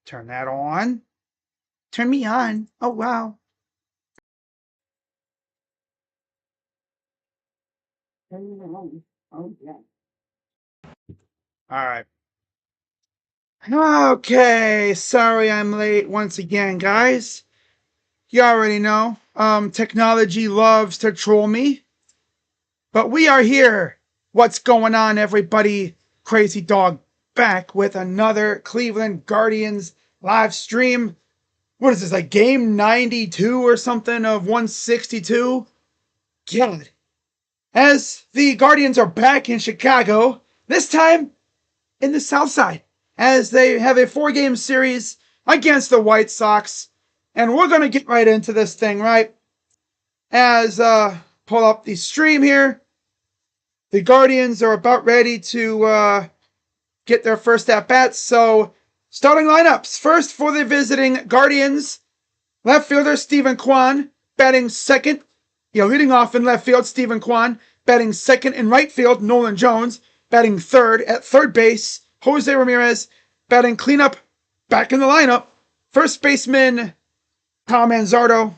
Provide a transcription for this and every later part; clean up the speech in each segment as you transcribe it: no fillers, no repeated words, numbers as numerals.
Turn that on. Turn me on. Oh, wow. All right. Okay. Sorry I'm late once again, guys. You already know. Technology loves to troll me. But we are here. What's going on, everybody? Crazy Dog back with another Cleveland Guardians live stream. What is this, like game 92 or something of 162? God. As the Guardians are back in Chicago, this time in the South Side, as they have a 4-game series against the White Sox. And we're going to get right into this thing, right? As pull up the stream here. The Guardians are about ready to get their first at bats. So, starting lineups. First for the visiting Guardians, left fielder Stephen Kwan, batting second. Leading off in left field, Stephen Kwan. Batting second in right field, Nolan Jones. Batting third at third base, Jose Ramirez. Batting cleanup, back in the lineup, first baseman Tom Manzardo.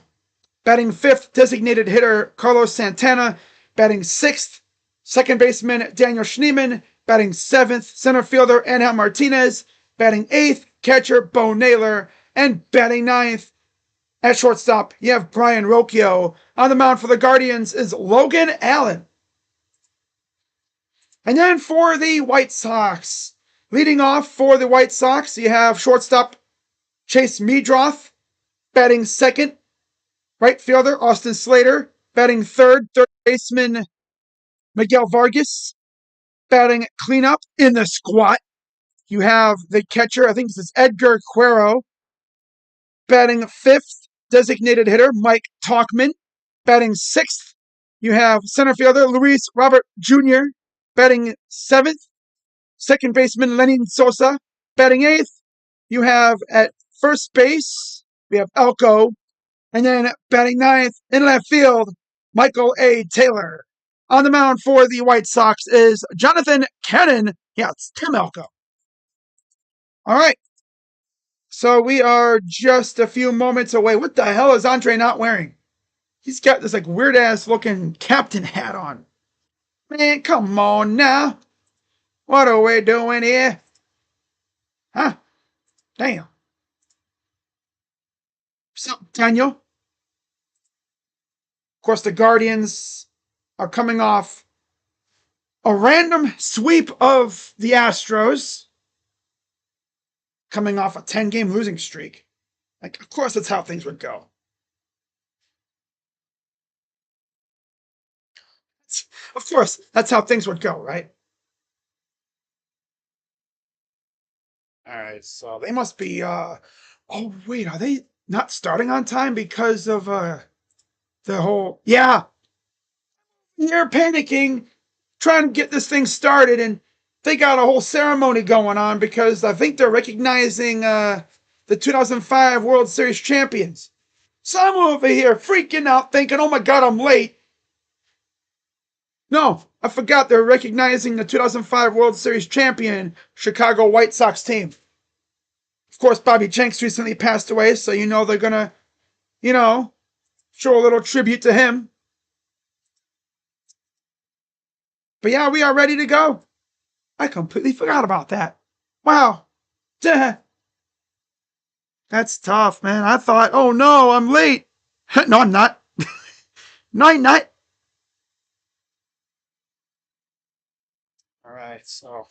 Batting fifth, designated hitter Carlos Santana. Batting sixth, second baseman Daniel Schneemann. Batting seventh, center fielder Angel Martinez. Batting eighth, catcher Bo Naylor. And batting ninth, at shortstop, you have Brian Rocchio. On the mound for the Guardians is Logan Allen. And then for the White Sox, leading off for the White Sox, you have shortstop Chase Meadroth. Batting second, right fielder Austin Slater. Batting third baseman Miguel Vargas. Batting cleanup in the squat, you have the catcher, I think this is Edgar Cuero. Batting fifth, designated hitter Mike Talkman. Batting sixth, you have center fielder Luis Robert Jr. Batting seventh, second baseman Lenin Sosa. Batting eighth, you have at first base, we have Elko. And then batting ninth in left field, Michael A. Taylor. On the mound for the White Sox is Jonathan Cannon. Yeah, it's Tim Elko. All right. So we are just a few moments away. What the hell is Andre not wearing? He's got this like weird ass looking captain hat on. Man, come on now. What are we doing here? Huh? Damn. So, Daniel. Of course, the Guardians are coming off a random sweep of the Astros, coming off a 10-game losing streak. Like, of course, that's how things would go. Of course, that's how things would go, right? All right, so they must be. Oh wait, are they not starting on time because of the whole? Yeah, you're panicking, trying to get this thing started, and they got a whole ceremony going on because I think they're recognizing the 2005 World Series champions. So I'm over here freaking out, thinking, "Oh my God, I'm late." No, I forgot they're recognizing the 2005 World Series champion Chicago White Sox team. Of course, Bobby Jenks recently passed away, so you know they're gonna, you know, show a little tribute to him. But yeah, we are ready to go. I completely forgot about that. Wow. Duh. That's tough, man. I thought, oh no, I'm late. No, I'm not. No, I'm not. All right, so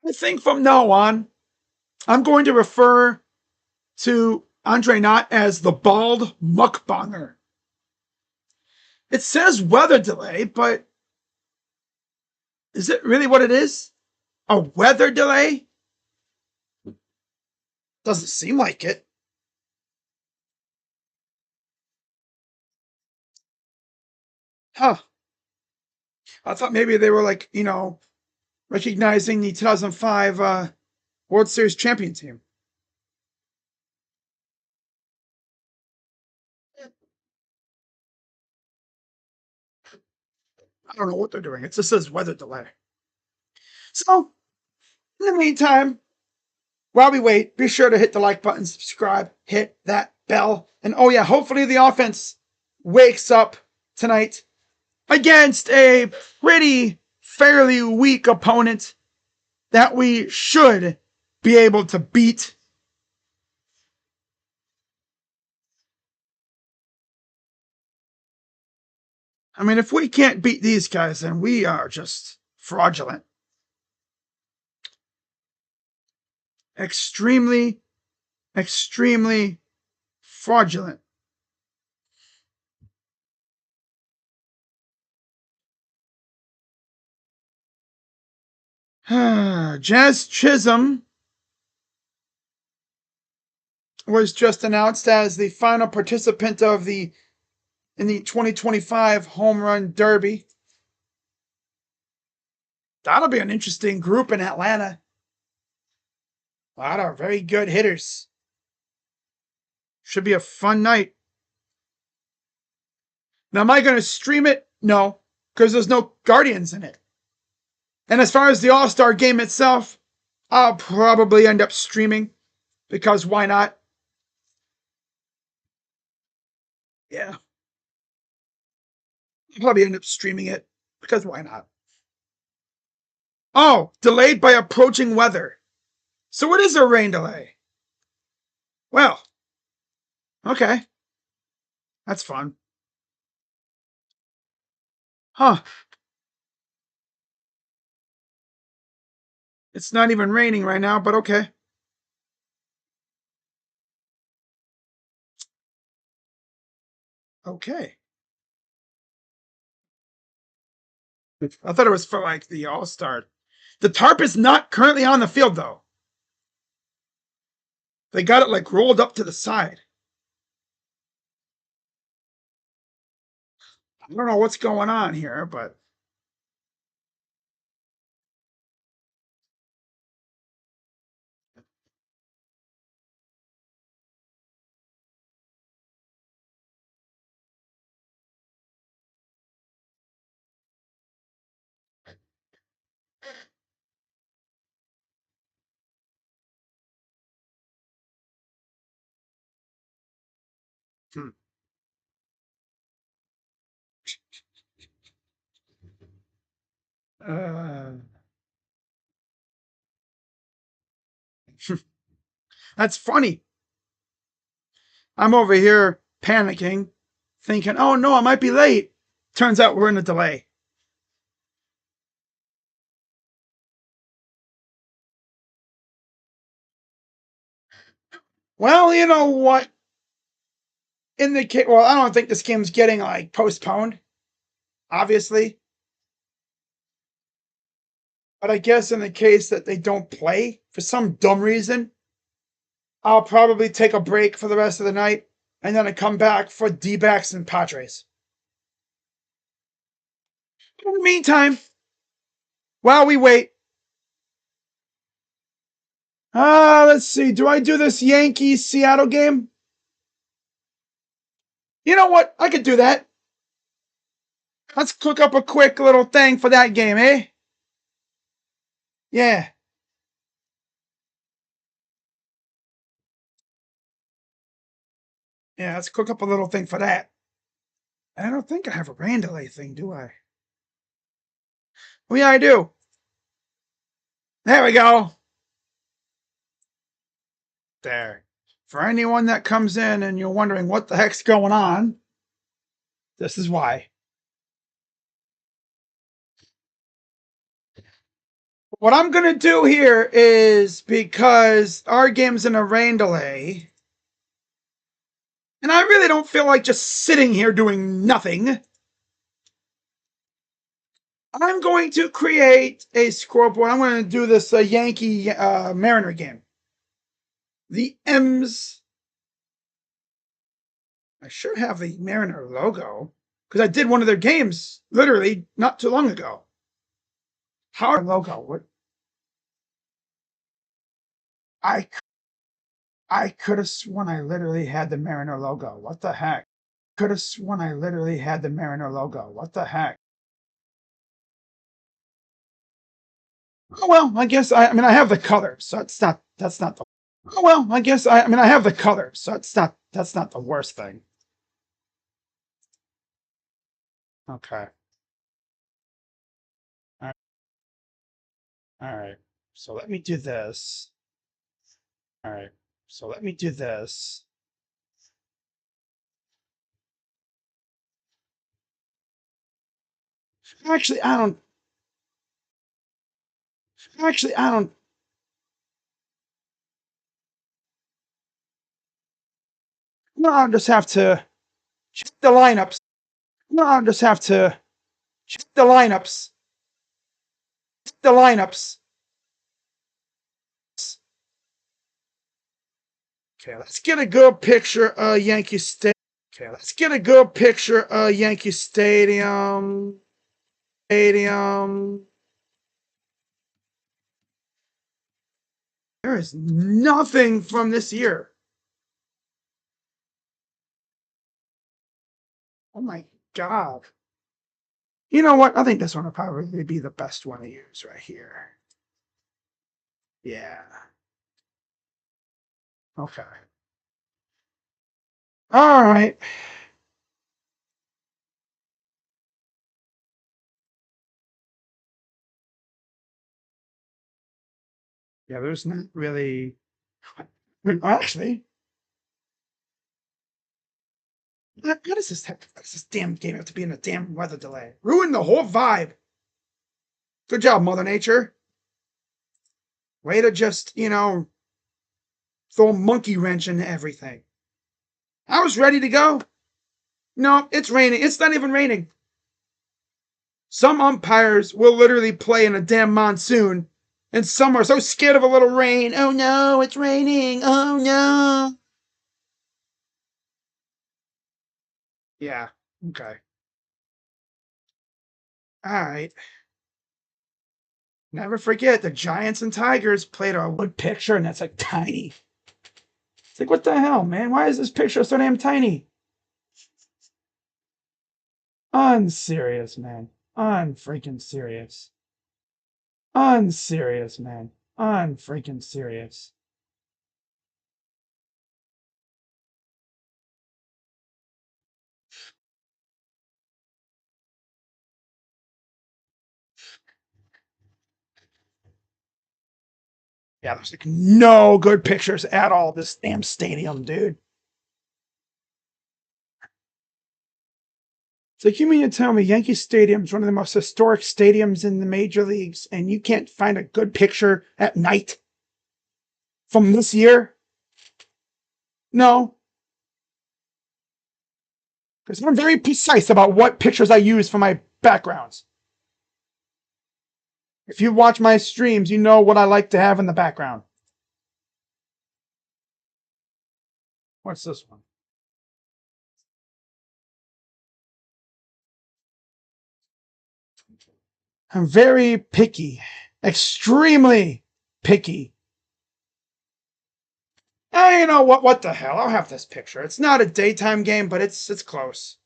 I think from now on, I'm going to refer to Andre Knott as the bald mukbanger. It says weather delay, but is it really what it is? A weather delay? Doesn't seem like it. Huh. I thought maybe they were like, recognizing the 2005 World Series champion team. I don't know what they're doing. It just says weather delay. So, in the meantime, while we wait, be sure to hit the like button, subscribe, hit that bell. And oh yeah, hopefully the offense wakes up tonight against a pretty fairly weak opponent that we should be able to beat. I mean, if we can't beat these guys, then we are just fraudulent. Extremely, extremely fraudulent. Jazz Chisholm was just announced as the final participant of the 2025 Home Run Derby. That'll be an interesting group in Atlanta. A lot of very good hitters. Should be a fun night. Now, am I going to stream it? No, because there's no Guardians in it. And as far as the All-Star game itself, I'll probably end up streaming, because why not? Yeah. I'll probably end up streaming it, because why not? Oh, delayed by approaching weather. So it is a rain delay. Well, okay. That's fun. Huh. It's not even raining right now, but okay. Okay. I thought it was for like the All-Star. The tarp is not currently on the field though. They got it like rolled up to the side. I don't know what's going on here, but hmm. uh, that's funny. I'm over here panicking, thinking, oh no, I might be late. Turns out we're in a delay. Well, you know what? In the case, well, I don't think this game's getting like postponed, obviously. But I guess in the case that they don't play for some dumb reason, I'll probably take a break for the rest of the night and then I come back for D-backs and Padres. In the meantime, while we wait, let's see. Do I do this Yankees Seattle game? You know what? I could do that. Let's cook up a quick little thing for that game, eh? Yeah. Yeah, let's cook up a little thing for that. I don't think I have a rain delay thing, do I? Oh, yeah, I do. There we go. There. For anyone that comes in and you're wondering what the heck's going on, this is why. What I'm going to do here is, because our game's in a rain delay, and I really don't feel like just sitting here doing nothing, I'm going to create a scoreboard. I'm going to do this Yankee Mariner game. The M's. I should have the Mariner logo, because I did one of their games literally not too long ago. How logo? What? I could have sworn I literally had the Mariner logo. What the heck? Could have sworn I literally had the Mariner logo. What the heck? Oh well, I guess I mean I have the colors, so that's not the. Oh well, I guess I mean I have the colors, so that's not the worst thing. Okay. All right. All right. So let me do this. All right. So let me do this. Actually, I don't. Actually, I don't. No, I'll just have to check the lineups. No, I'll just have to check the lineups. The lineups. Okay, let's get a good picture of Yankee Stadium. Okay, let's get a good picture of Yankee Stadium. Stadium. There is nothing from this year. Oh my God. You know what? I think this one will probably be the best one to use right here. Yeah. Okay. All right. Yeah, there's not really. Actually, what is this? What does this damn game have to be in a damn weather delay? Ruin the whole vibe. Good job, Mother Nature. Way to just, throw a monkey wrench into everything. I was ready to go. No, it's raining. It's not even raining. Some umpires will literally play in a damn monsoon, and some are so scared of a little rain. Oh no, it's raining. Oh no. Yeah, okay. All right. Never forget the Giants and Tigers played a wood picture, and that's like tiny. It's like, what the hell, man? Why is this picture so damn tiny? Unserious, man. Unfreaking serious. Unserious, man. Unfreaking serious. Yeah, there's like no good pictures at all. This damn stadium, dude. It's like, you mean to tell me Yankee Stadium is one of the most historic stadiums in the major leagues, and you can't find a good picture at night from this year? No, because I'm very precise about what pictures I use for my backgrounds. If you watch my streams, you know what I like to have in the background. What's this one? I'm very picky, extremely picky. You know what? What the hell? I'll have this picture. It's not a daytime game, but it's close.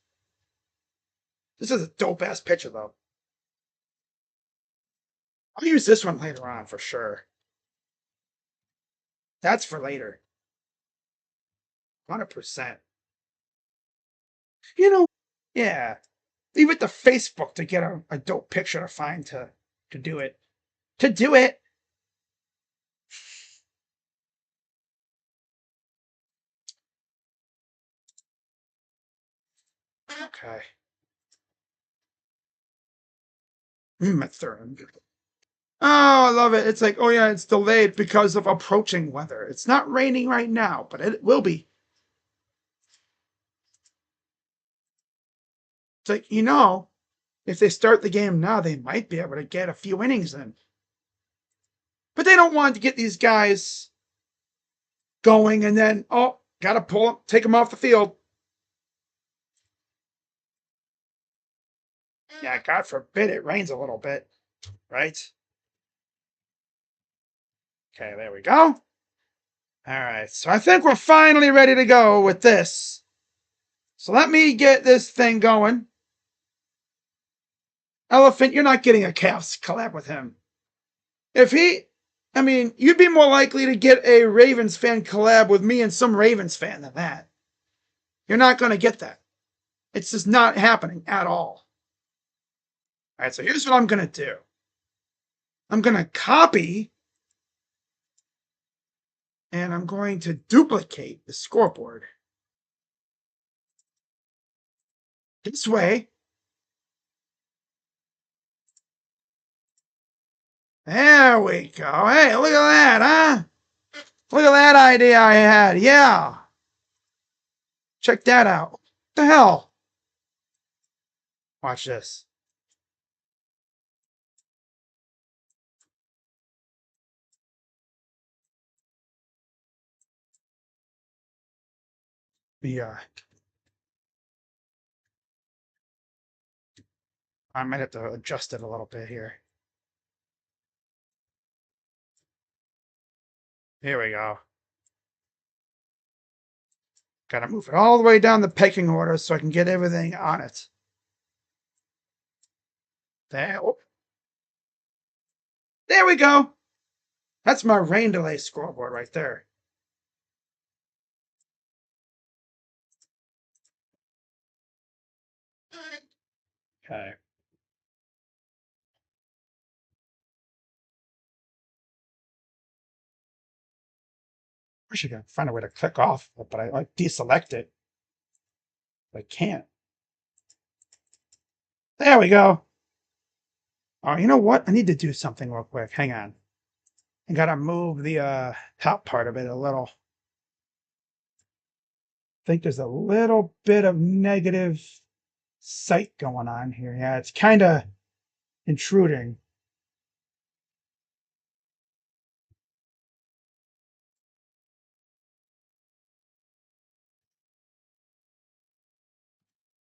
This is a dope ass picture though. I'll use this one later on for sure. That's for later. 100%. You know, yeah. Leave it to Facebook to get a dope picture to find to do it. To do it. Okay. Third. Oh, I love it. It's like, oh yeah, it's delayed because of approaching weather. It's not raining right now, but it will be. It's like, if they start the game now, they might be able to get a few innings in. But they don't want to get these guys going and then, oh, gotta pull them, take them off the field. Yeah, God forbid it rains a little bit, right? Okay, there we go. All right, so I think we're finally ready to go with this. So let me get this thing going. Elephant, you're not getting a Cavs collab with him. If he, I mean, you'd be more likely to get a Ravens fan collab with me and some Ravens fan than that. You're not going to get that. It's just not happening at all. All right, so here's what I'm going to do. I'm going to copy and I'm going to duplicate the scoreboard. This way. There we go. Hey, look at that, huh? Look at that idea I had. Yeah. Check that out. What the hell? Watch this. Yeah. I might have to adjust it a little bit here. Here we go. Gotta move it all the way down the pecking order so I can get everything on it. There. Oh. There we go. That's my rain delay scoreboard right there. Okay. I should find a way to click off, but I like deselect it. I can't. There we go. Oh, you know what? I need to do something real quick. Hang on. I gotta move the top part of it a little. I think there's a little bit of negative sight going on here. Yeah, it's kind of intruding.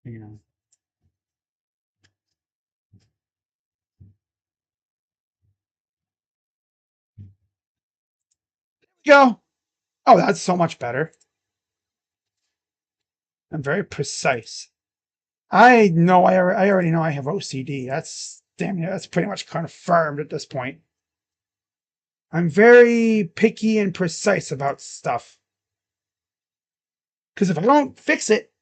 You know. Go. Oh, that's so much better. I'm very precise. I know. I already know I have OCD. That's damn yeah. That's pretty much confirmed at this point. I'm very picky and precise about stuff. Because if I don't fix it,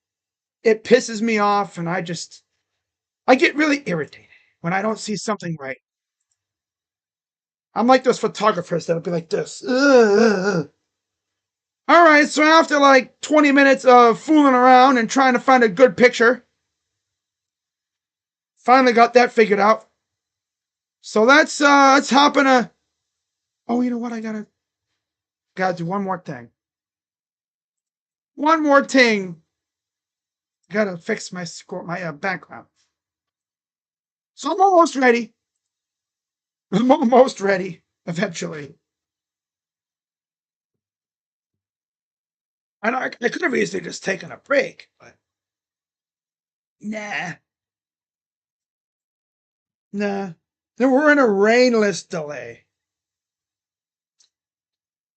it pisses me off, and I get really irritated when I don't see something right. I'm like those photographers that'll be like this. Ugh. All right, so after like 20 minutes of fooling around and trying to find a good picture, finally got that figured out. So let's hop in a. Oh, you know what? I gotta do one more thing. One more thing. Gotta fix my background. So I'm almost ready. I'm almost ready. Eventually, and I could have easily just taken a break, but nah, nah. Then we're in a rainless delay.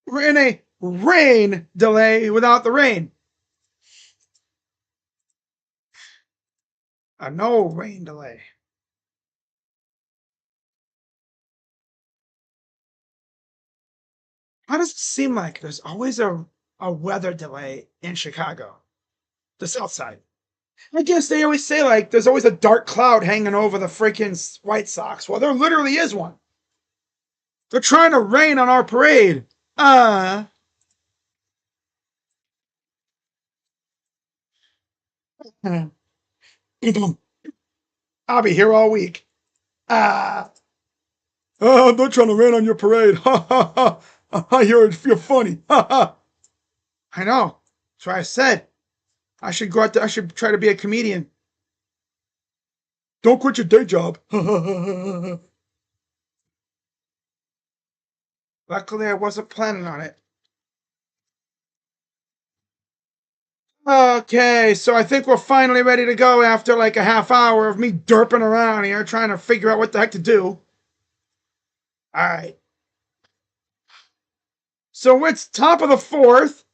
We're in a rain delay without the rain. A no rain delay. How does it seem like there's always a weather delay in Chicago? The south side. I guess they always say like there's always a dark cloud hanging over the freaking White Sox. Well, there literally is one. They're trying to rain on our parade. Uh, I'll be here all week. Ah. I'm not trying to rain on your parade. Ha ha ha. I hear it. You're funny. Ha ha. I know. That's why I said I should go out there. I should try to be a comedian. Don't quit your day job. Luckily, I wasn't planning on it. Okay, so I think we're finally ready to go after like a half hour of me derping around here trying to figure out what the heck to do. All right. So it's top of the fourth,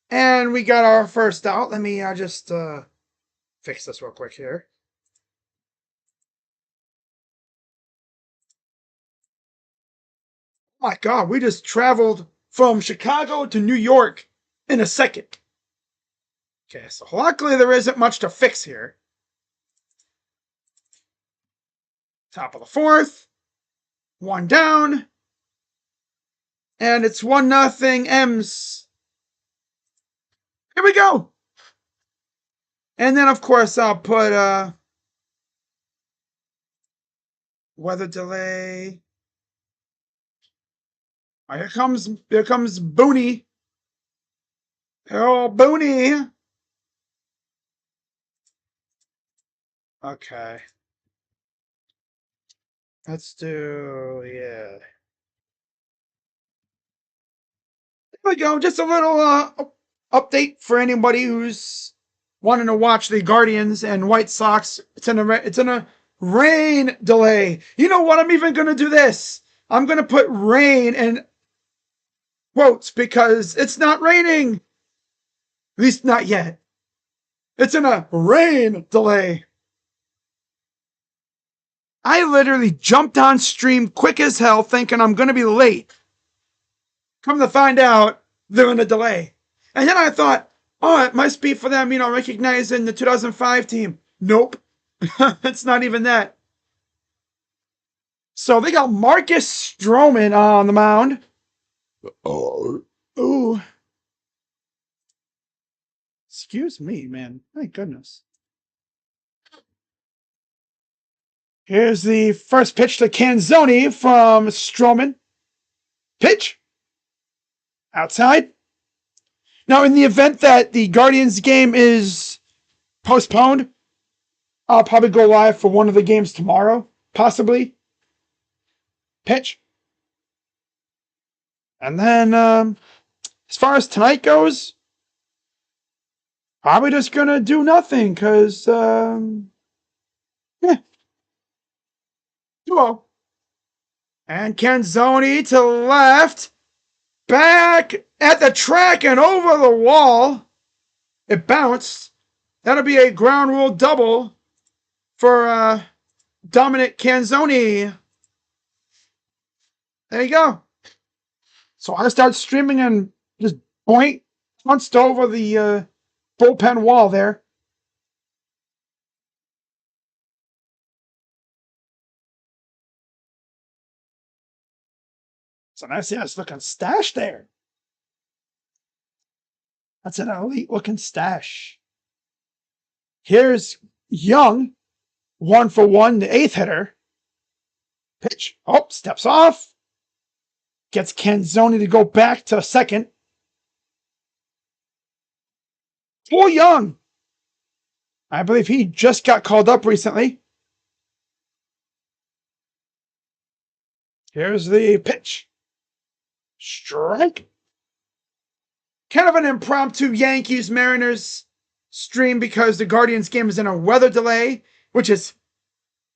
and we got our first out. Let me just fix this real quick here. My God, we just traveled from Chicago to New York in a second. Okay, so luckily there isn't much to fix here. Top of the fourth. One down. And it's 1-0 M's. Here we go. And then, of course, I'll put weather delay. Oh, here comes Booney. Oh, Booney. Okay. Let's do, yeah. There we go. Just a little update for anybody who's wanting to watch the Guardians and White Sox. It's in a rain delay. You know what? I'm even going to do this. I'm going to put rain in quotes because it's not raining. At least not yet. It's in a rain delay. I literally jumped on stream quick as hell thinking I'm going to be late. Come to find out, they're in a delay. And then I thought, oh, it must be for them, recognizing the 2005 team. Nope. It's not even that. So they got Marcus Stroman on the mound. Oh. Ooh. Excuse me, man. Thank goodness. Here's the first pitch to Canzoni from Stroman. Pitch. Outside. Now, in the event that the Guardians game is postponed, I'll probably go live for one of the games tomorrow, possibly. Pitch. And then, as far as tonight goes, probably just going to do nothing because, yeah. 2-0. And Canzoni to left. Back at the track and over the wall. It bounced. That'll be a ground rule double for Dominic Canzoni. There you go. So I start streaming and just punched over the bullpen wall there. It's a nice looking stash there. That's an elite looking stash. Here's Young, 1-for-1, the eighth hitter. Pitch. Oh, steps off. Gets Canzoni to go back to second. Poor Young. I believe he just got called up recently. Here's the pitch. Strike. Kind of an impromptu Yankees-Mariners stream because the Guardians game is in a weather delay, which is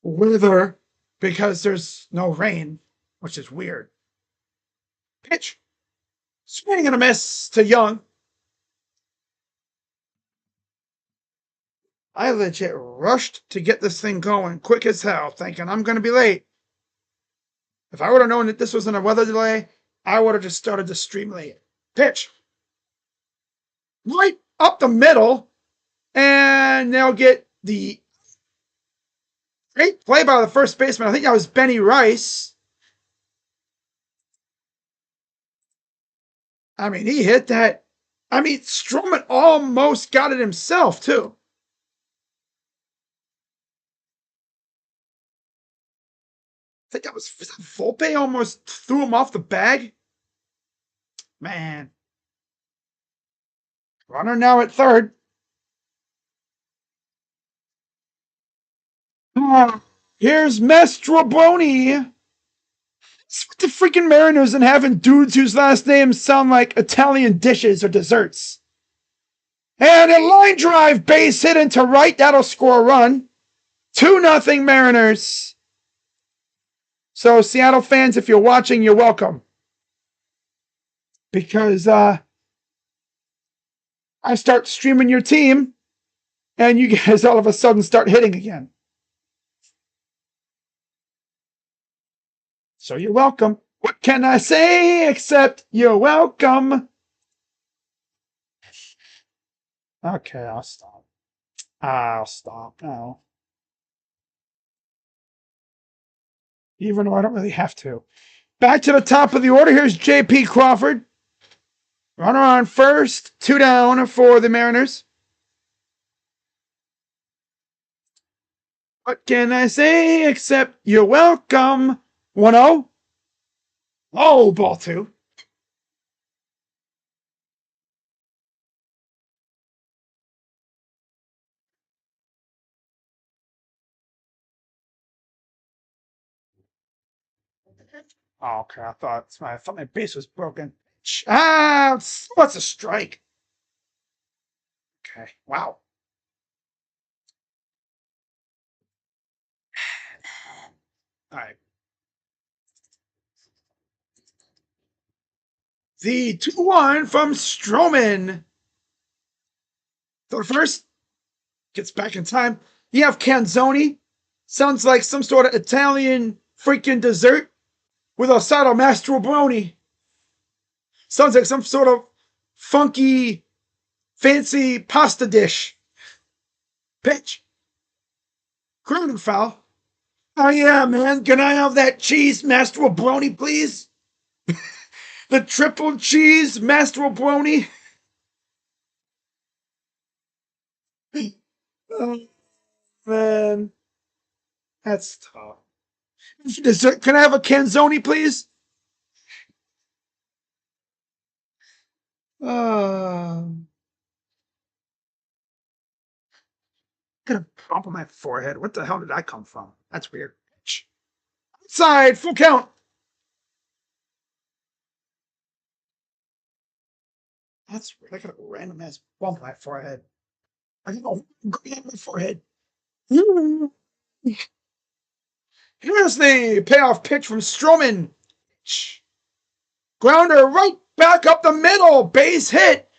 weather because there's no rain, which is weird. Pitch. Swing and a miss to Young. I legit rushed to get this thing going quick as hell, thinking I'm going to be late. If I would have known that this was in a weather delay, I would have just started the stream late. Pitch. Right up the middle. And they'll get the great play by the first baseman. I think that was Benny Rice. I mean, he hit that. I mean, Stroman almost got it himself, too. I think that was Volpe almost threw him off the bag. Man. Runner now at third. Here's Mastrobuoni. What's with the freaking Mariners and having dudes whose last names sound like Italian dishes or desserts? And a line drive base hit into right. That'll score a run. 2-0 Mariners. So Seattle fans, if you're watching, you're welcome. Because I start streaming your team and you guys all of a sudden start hitting again. So you're welcome. What can I say except you're welcome? Okay, I'll stop. I'll stop now. Even though I don't really have to. Back to the top of the order. Here's J.P. Crawford. Runner on first. 2 down for the Mariners. What can I say except you're welcome? 1-0. Oh, ball 2. Oh, okay. I thought my base was broken. Ah, what's a strike? Okay. Wow. All right. The 2-1 from Stroman. So first, gets back in time. You have Canzoni. Sounds like some sort of Italian freaking dessert with Osato Mastrobroni. Sounds like some sort of funky, fancy pasta dish. Pitch. Grounding foul. Oh yeah, man. Can I have that cheese Mastrobroni, please? The triple cheese Mastrobroni. Oh, man. That's tough. Can I have a Canzoni, please? Got a bump on my forehead. What the hell did I come from? That's weird. Side, full count. That's weird. I got a random ass bump on my forehead. I got a green on my forehead. Here's the payoff pitch from Stroman. Grounder right back up the middle. Base hit.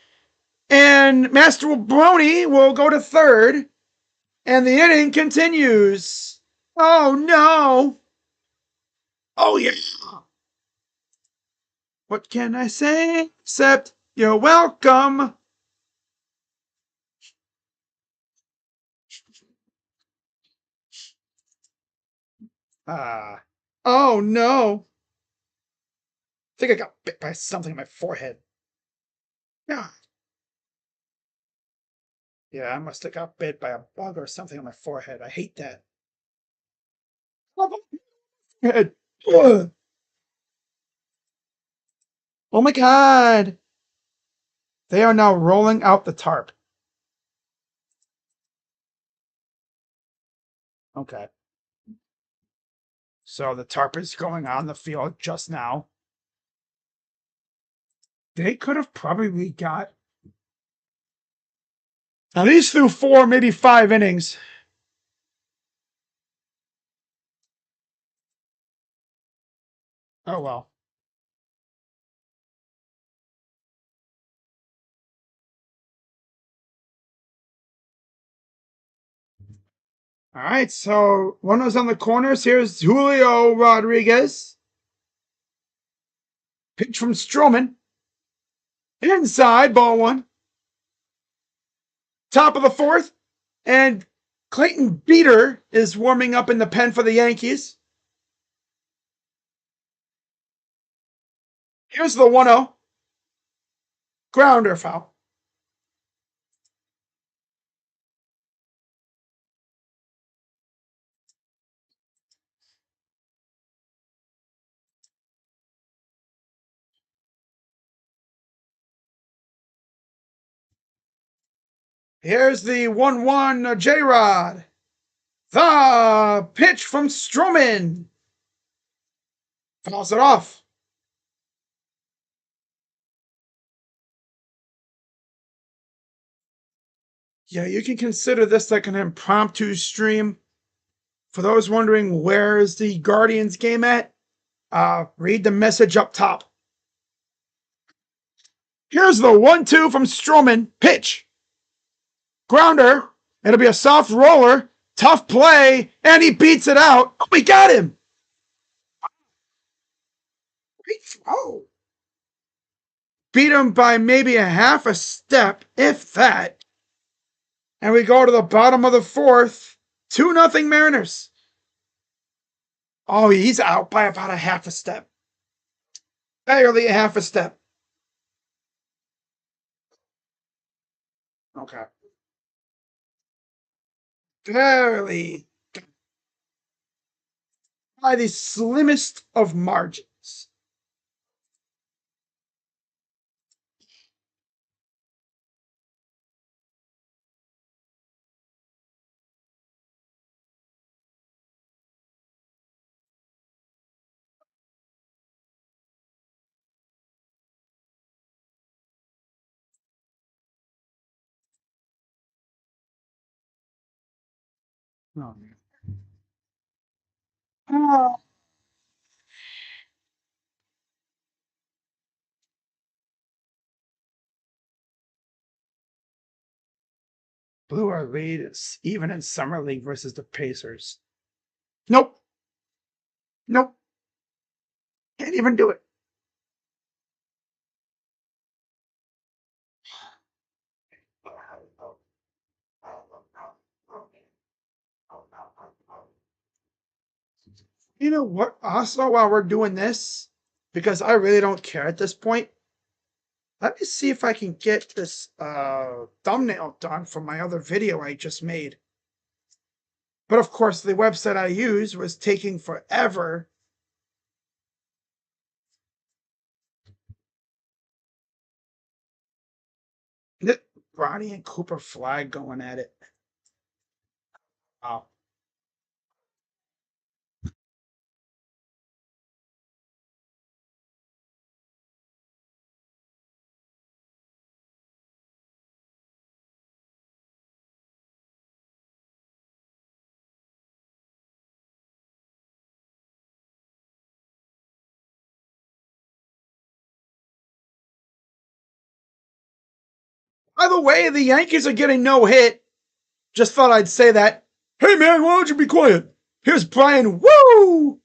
And Master Brony will go to third. And the inning continues. Oh, no. Oh, yeah. What can I say except you're welcome? Oh, no. I think I got bit by something in my forehead. Yeah. Yeah, I must have got bit by a bug or something on my forehead. I hate that. Head. Oh my god. They are now rolling out the tarp. Okay. So the tarp is going on the field just now. They could have probably got at least through 4, maybe 5 innings. Oh well. All right, so runners on the corners. Here's Julio Rodriguez. Pitch from Stroman. Inside, ball 1. Top of the 4th. And Clayton Beater is warming up in the pen for the Yankees. Here's the 1-0. Grounder foul. Here's the 1-1 J-Rod. The pitch from Stroman. Fouls it off. Yeah, you can consider this like an impromptu stream. For those wondering where is the Guardians game at, read the message up top. Here's the 1-2 from Stroman. Pitch. Grounder. It'll be a soft roller. Tough play. And he beats it out. Oh, we got him. Great throw. Beat him by maybe a half a step, if that. And we go to the bottom of the fourth. 2-0 Mariners. Oh, he's out by about a half a step. Barely a half a step. Okay. Barely. By the slimmest of margins. Oh, man. Oh. Blew our lead even in Summer League versus the Pacers. Nope. Nope. Can't even do it. You know what? Also, while we're doing this, because I really don't care at this point, let me see if I can get this thumbnail done from my other video I just made. But of course, the website I used was taking forever. Ronnie and Cooper Flag going at it. Wow. By the way, the Yankees are getting no hit. Just thought I'd say that. Hey man, why don't you be quiet? Here's Brian. Woo!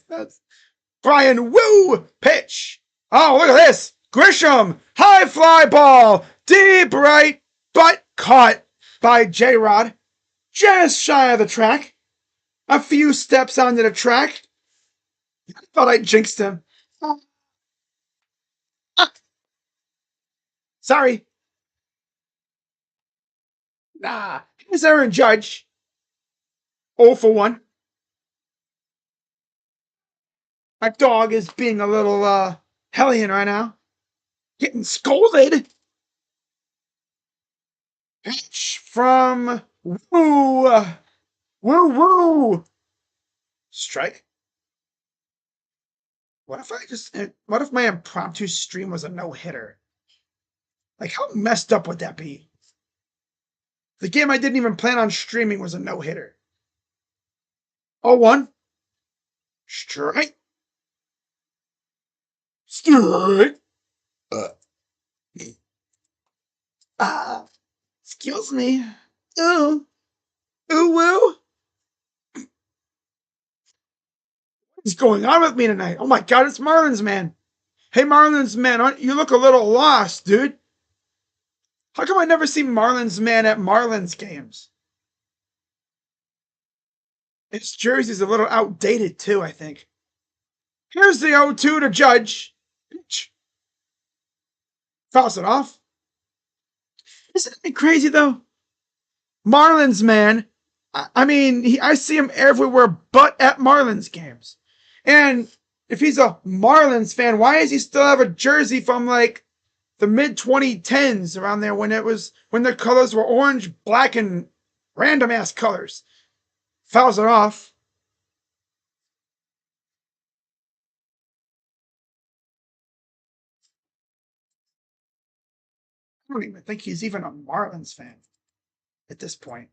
That's Brian Woo pitch. Oh, look at this. Grisham, high fly ball, deep right, but caught by J-Rod. Just shy of the track. A few steps onto the track. I thought I jinxed him. Ah, sorry. Nah. Here's Aaron Judge. 0 for 1. My dog is being a little hellion right now. Getting scolded. Pitch from Woo. Woo woo. Strike. What if my impromptu stream was a no-hitter? Like, how messed up would that be? The game I didn't even plan on streaming was a no-hitter. 0-1. Strike. Strike. Uh. Excuse me. Ooh. Ooh woo. What's going on with me tonight? Oh my god, it's Marlins man. Hey Marlins man, you look a little lost, dude. How come I never see Marlins man at Marlins games? His jersey's a little outdated too, I think. Here's the 0-2 to Judge. Fouls it off. Isn't it crazy though? Marlins man. I mean, I see him everywhere but at Marlins games. And if he's a Marlins fan, why does he still have a jersey from like the mid 2010s around there when the colors were orange, black, and random ass colors? Fouls it off. I don't even think he's even a Marlins fan at this point.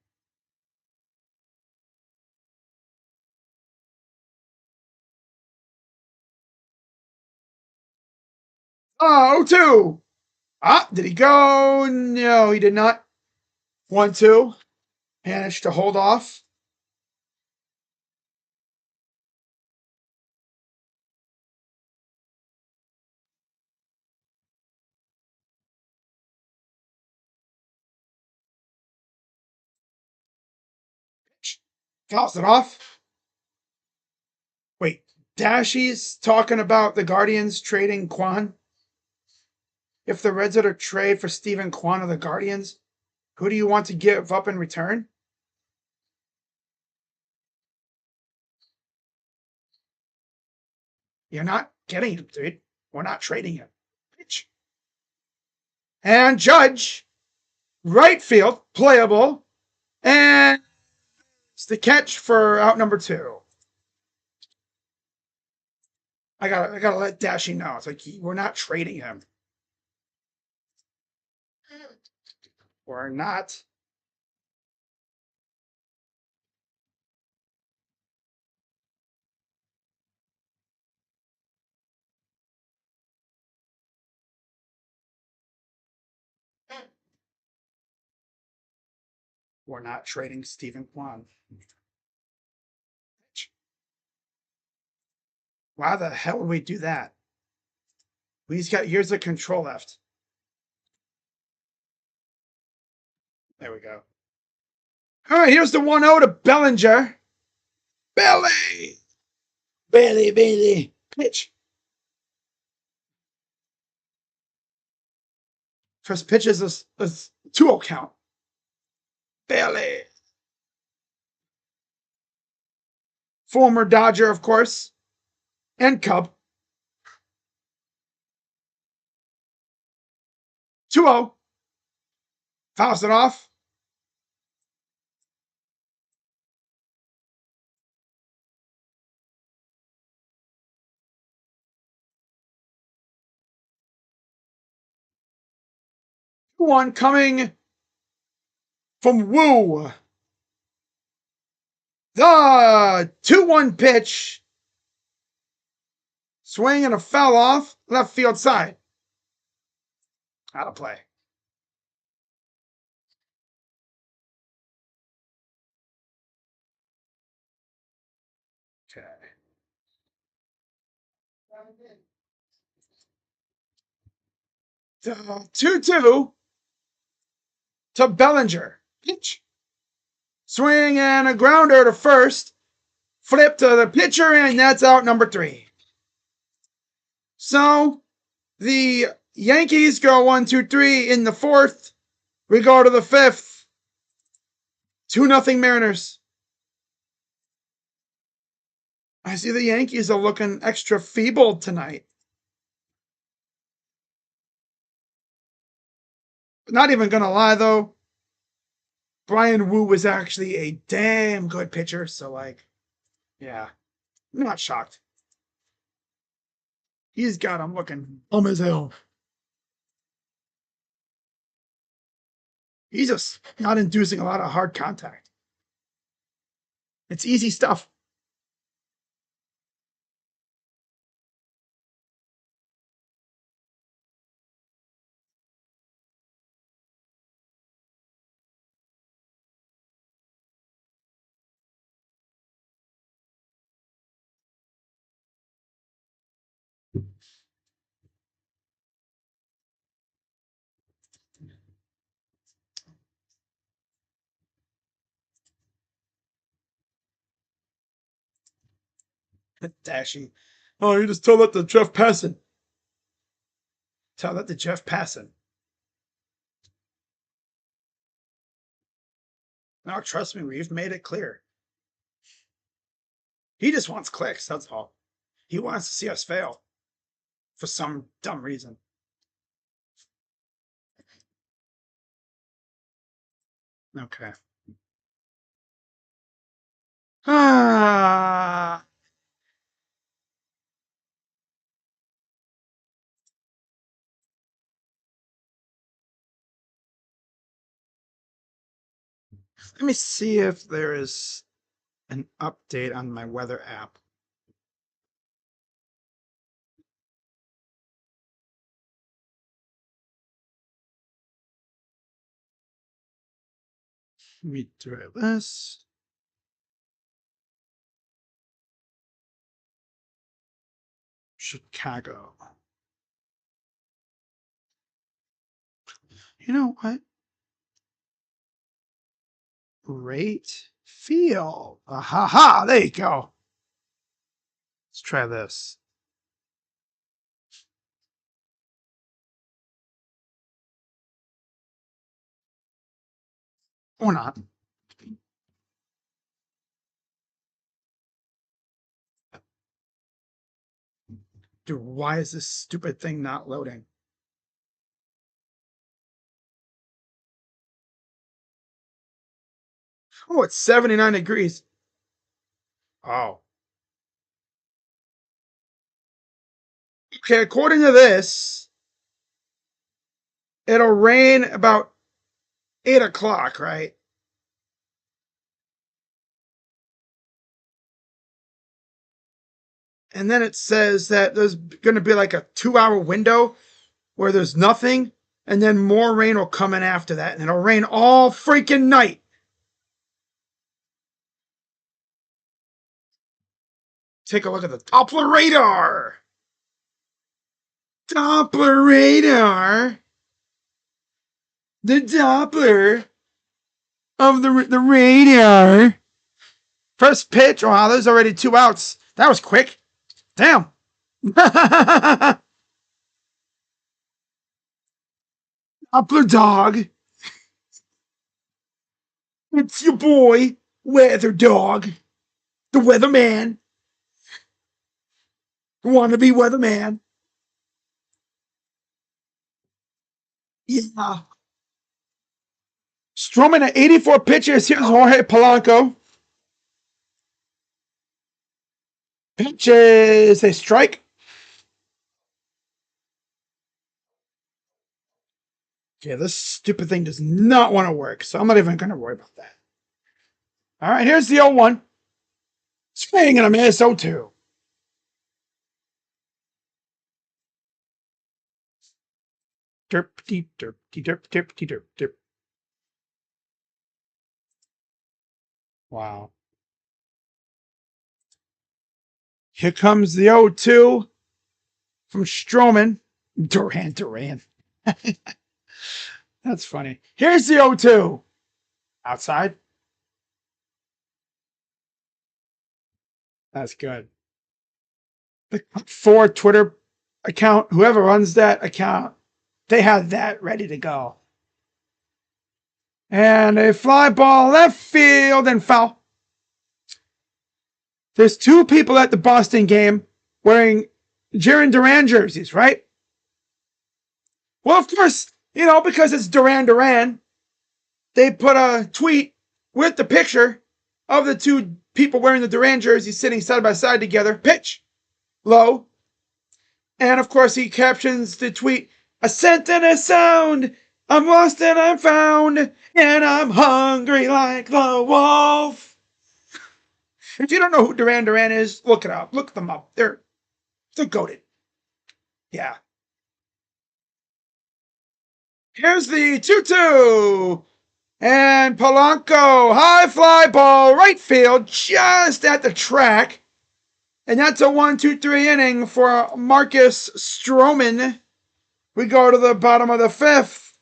Oh, 0-2. Ah, did he go? No, he did not. 1-2. Managed to hold off. Fouls it off. Wait, Dashy's talking about the Guardians trading Kwan? If the Reds are to trade for Stephen Kwan of the Guardians, who do you want to give up in return? You're not getting him, dude. We're not trading him. Pitch. And Judge, right field, playable, and it's the catch for out number 2. I gotta let Dashy know. It's like we're not trading him. We're not. We're not trading Stephen Kwan. Why the hell would we do that? He's got years of control left. There we go. All right, here's the 1-0 to Bellinger. Bailey! Bailey. Pitch. First pitch is a 2-0 count. Bailey. Former Dodger, of course. And Cub. 2-0. Fouls it off. One coming from Woo. The 2-1 pitch. Swing and a foul off. Left field side. Out of play. Okay. 2-2 to Bellinger. Pitch. Swing and a grounder to first. Flip to the pitcher, and that's out number 3. So the Yankees go 1-2-3 in the 4th. We go to the 5th. 2-0 Mariners. I see the Yankees are looking extra feeble tonight. Not even gonna lie though, Brian Wu was actually a damn good pitcher. So like, yeah, I'm not shocked. He's got him looking dumb as hell. He's just not inducing a lot of hard contact. It's easy stuff. Dashy. Oh, you just tell that to Jeff Passan. Tell that to Jeff Passan. No, trust me, we've made it clear. He just wants clicks, that's all. He wants to see us fail. For some dumb reason. Okay. Ah. Let me see if there is an update on my weather app. Let me try this. Chicago. You know what? Rate Feel. Ha ha. There you go. Let's try this. Or not. Dude, why is this stupid thing not loading? Oh, it's 79 degrees. Oh. Okay, according to this, it'll rain about 8 o'clock, right? And then it says that there's going to be like a 2 hour window where there's nothing, and then more rain will come in after that, and it'll rain all freaking night. Take a look at the Doppler radar. Doppler radar. The Doppler of the radar. First pitch. Wow, there's already 2 outs. That was quick. Damn. Doppler dog. It's your boy, Weather Dog. The weatherman. Wannabe weatherman. Yeah. Stroman at 84 pitches. Here's Jorge Polanco. Pitches a strike. Yeah, this stupid thing does not want to work, so I'm not even going to worry about that. All right, here's the 0-1. Swing and a miss, 0-2. Derp, deep, derp, derp, derp, derp, derp. Wow. Here comes the 0-2 from Stroman. Duran. That's funny. Here's the 0-2. Outside. That's good. The for Twitter account, whoever runs that account, they have that ready to go. And a fly ball left field and foul. There's 2 people at the Boston game wearing Jaron Duran jerseys, right? Well, of course, because it's Duran, they put a tweet with the picture of the 2 people wearing the Duran jerseys sitting side by side together. Pitch. Low. And of course, he captions the tweet, a scent and a sound. I'm lost and I'm found. And I'm hungry like the wolf. If you don't know who Duran is, look it up. Look them up. They're goated. Yeah. Here's the 2-2. And Polanco, high fly ball, right field, just at the track. And that's a 1-2-3 inning for Marcus Stroman. We go to the bottom of the 5th.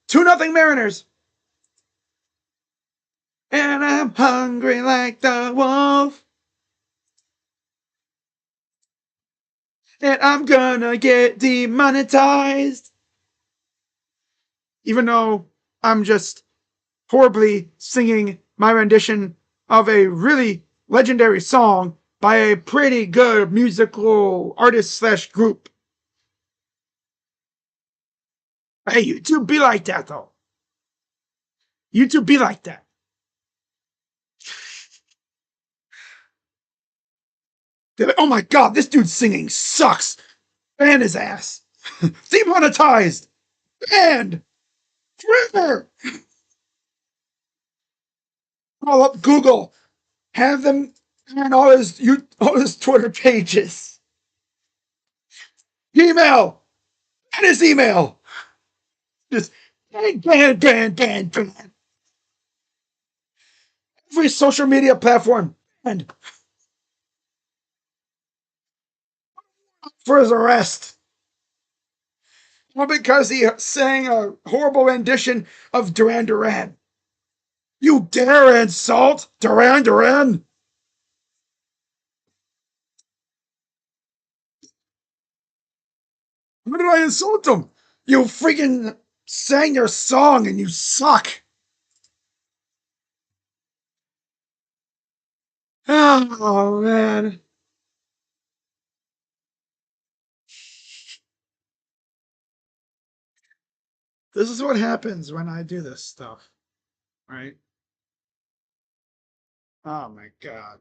2-0 Mariners. And I'm hungry like the wolf. And I'm gonna get demonetized. Even though I'm just horribly singing my rendition of a really legendary song by a pretty good musical artist / group. Hey, YouTube be like that, though. YouTube be like that. They're like, oh my god, this dude's singing sucks. Ban his ass. Demonetized. Banned. Forever. Call up Google. Have them ban all his Twitter pages. Email. And his email. Just ban. Every social media platform banned for his arrest. Well, because he sang a horrible rendition of Duran Duran. You dare insult Duran Duran? How did I insult him? You freaking sang your song and you suck. Oh, man. This is what happens when I do this stuff, right? Oh, my God.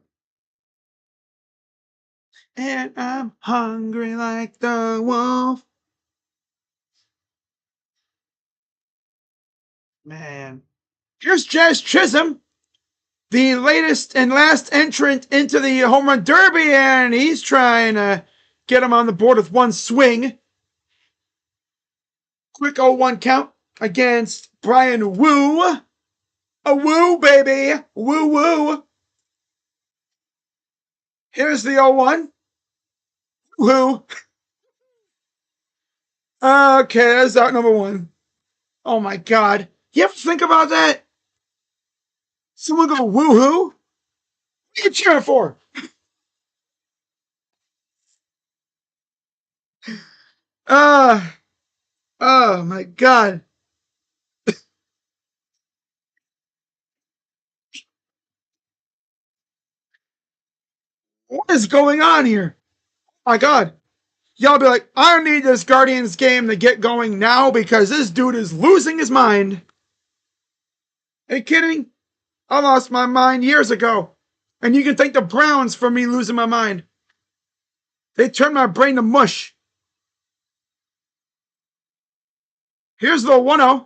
And I'm hungry like the wolf. Man. Here's Jazz Chisholm, the latest and last entrant into the home run derby, and he's trying to get him on the board with one swing. Quick 0-1 count against Brian Woo. A woo, baby. Woo woo. Here's the 0-1. Woo. Okay, that's out number one. Oh my God. You ever think about that? Someone go woo-hoo? What are you cheering for? Uh, oh my God. What is going on here? Oh my God. Y'all be like, I need this Guardians game to get going now because this dude is losing his mind. Are you kidding? I lost my mind years ago. And you can thank the Browns for me losing my mind. They turned my brain to mush. Here's the 1-0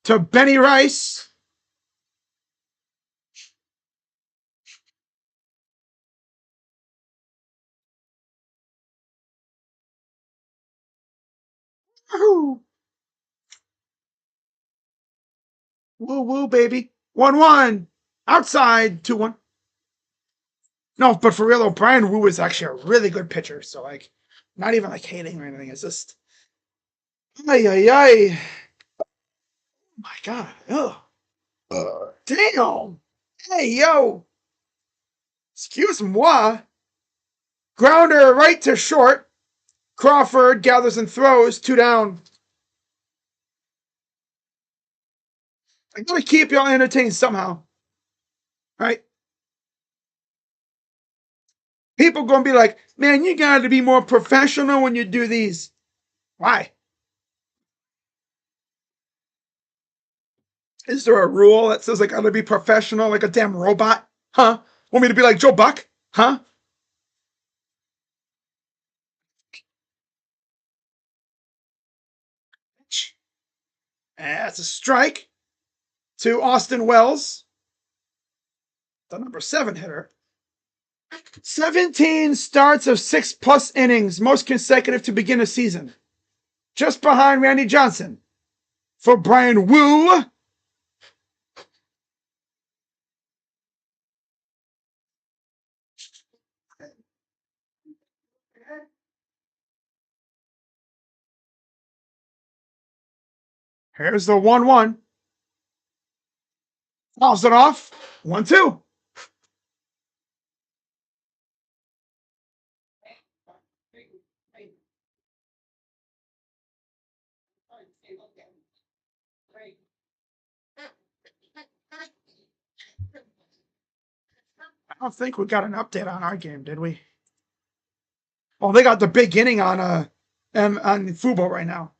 to Benny Rice. Woo woo, baby. 1-1. Outside 2-1. No, but for real though, Brian Wu is actually a really good pitcher. So like, not even like hating or anything. It's just, ay ay ay. My God. Ugh. Damn. Hey yo. Excuse moi. Grounder right to short. Crawford gathers and throws. 2 down. I gotta keep y'all entertained somehow. Right? People gonna be like, man, you gotta be more professional when you do these. Why? Is there a rule that says I gotta be professional like a damn robot? Huh? Want me to be like Joe Buck? Huh? That's a strike to Austin Wells, the number 7 hitter. 17 starts of 6+ innings, most consecutive to begin a season. Just behind Randy Johnson. For Brian Woo. Here's the 1-1. Fouls it off. 1-2. I don't think we got an update on our game, did we? Oh, they got the big inning on Fubo right now.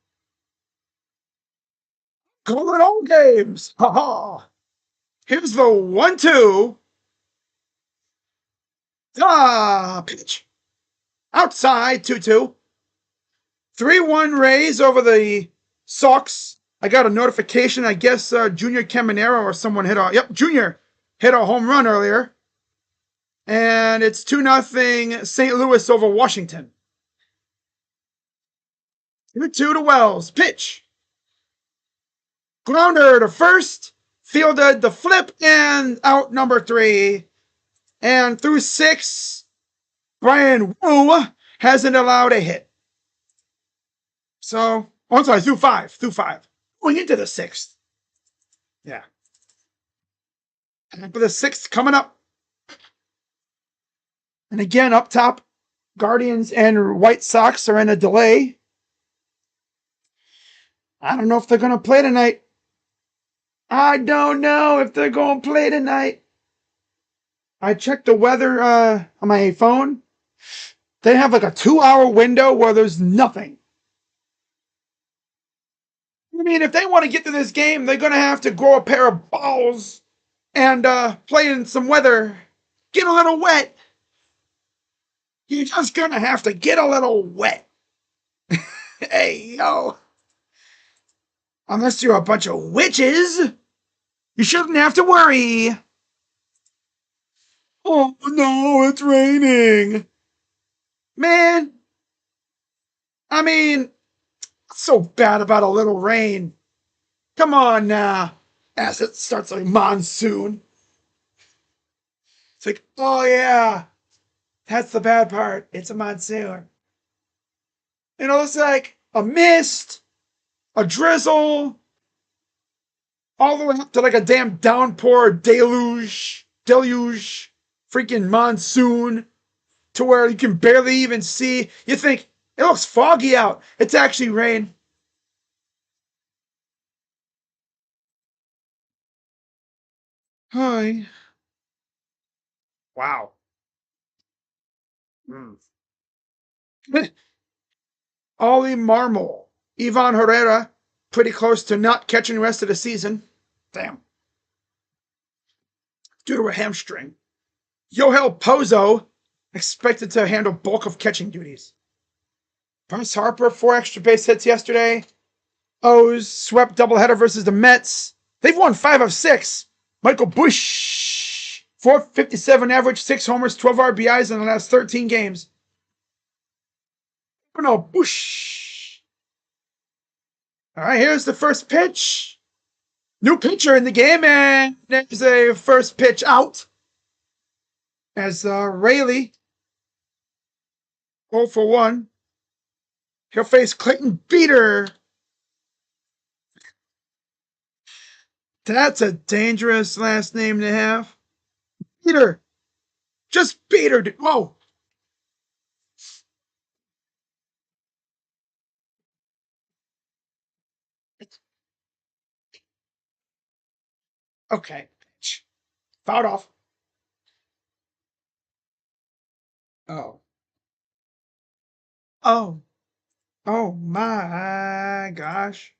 Calling all games. Ha ha. Here's the 1-2. Pitch. Outside 2-2. 3-1 Rays over the Sox. I got a notification. I guess Junior Caminero or someone hit Junior hit a home run earlier. And it's 2-0 St. Louis over Washington. 2-2 to Wells. Pitch. Grounder to first. Fielded the flip and out number 3. And through 6, Brian Wu hasn't allowed a hit. So, I'm sorry, through 5. Going into the 6th. Yeah. For the 6th coming up. And again, up top, Guardians and White Sox are in a delay. I don't know if they're going to play tonight. I don't know if they're going to play tonight. I checked the weather on my phone. They have like a 2-hour window where there's nothing. I mean, if they want to get to this game, they're going to have to grow a pair of balls and play in some weather. Get a little wet. You're just going to have to get a little wet. Hey, yo. Unless you're a bunch of witches, you shouldn't have to worry. Oh, no, it's raining. Man, I mean, so bad about a little rain. Come on now. As it starts like monsoon. It's like, oh yeah, that's the bad part. It's a monsoon. It's like a mist, a drizzle, all the way up to like a damn downpour, deluge, freaking monsoon, to where you can barely even see. You think it looks foggy out. It's actually rain. Hi. Wow. Mm. Ollie Marmol. Ivan Herrera, pretty close to not catching the rest of the season. Damn. Due to a hamstring. Yohel Pozo, expected to handle bulk of catching duties. Bryce Harper, 4 extra base hits yesterday. O's swept doubleheader versus the Mets. They've won 5 of 6. Michael Busch, 457 average, 6 homers, 12 RBIs in the last 13 games. No, Busch. All right, here's the first pitch. New pitcher in the game, and there's a first pitch out. As Rayleigh, 0 for 1. He'll face Clayton Beeter. That's a dangerous last name to have. Beeter. Just Beeter. Whoa. Okay. Fouled off. Oh. Oh. Oh my gosh.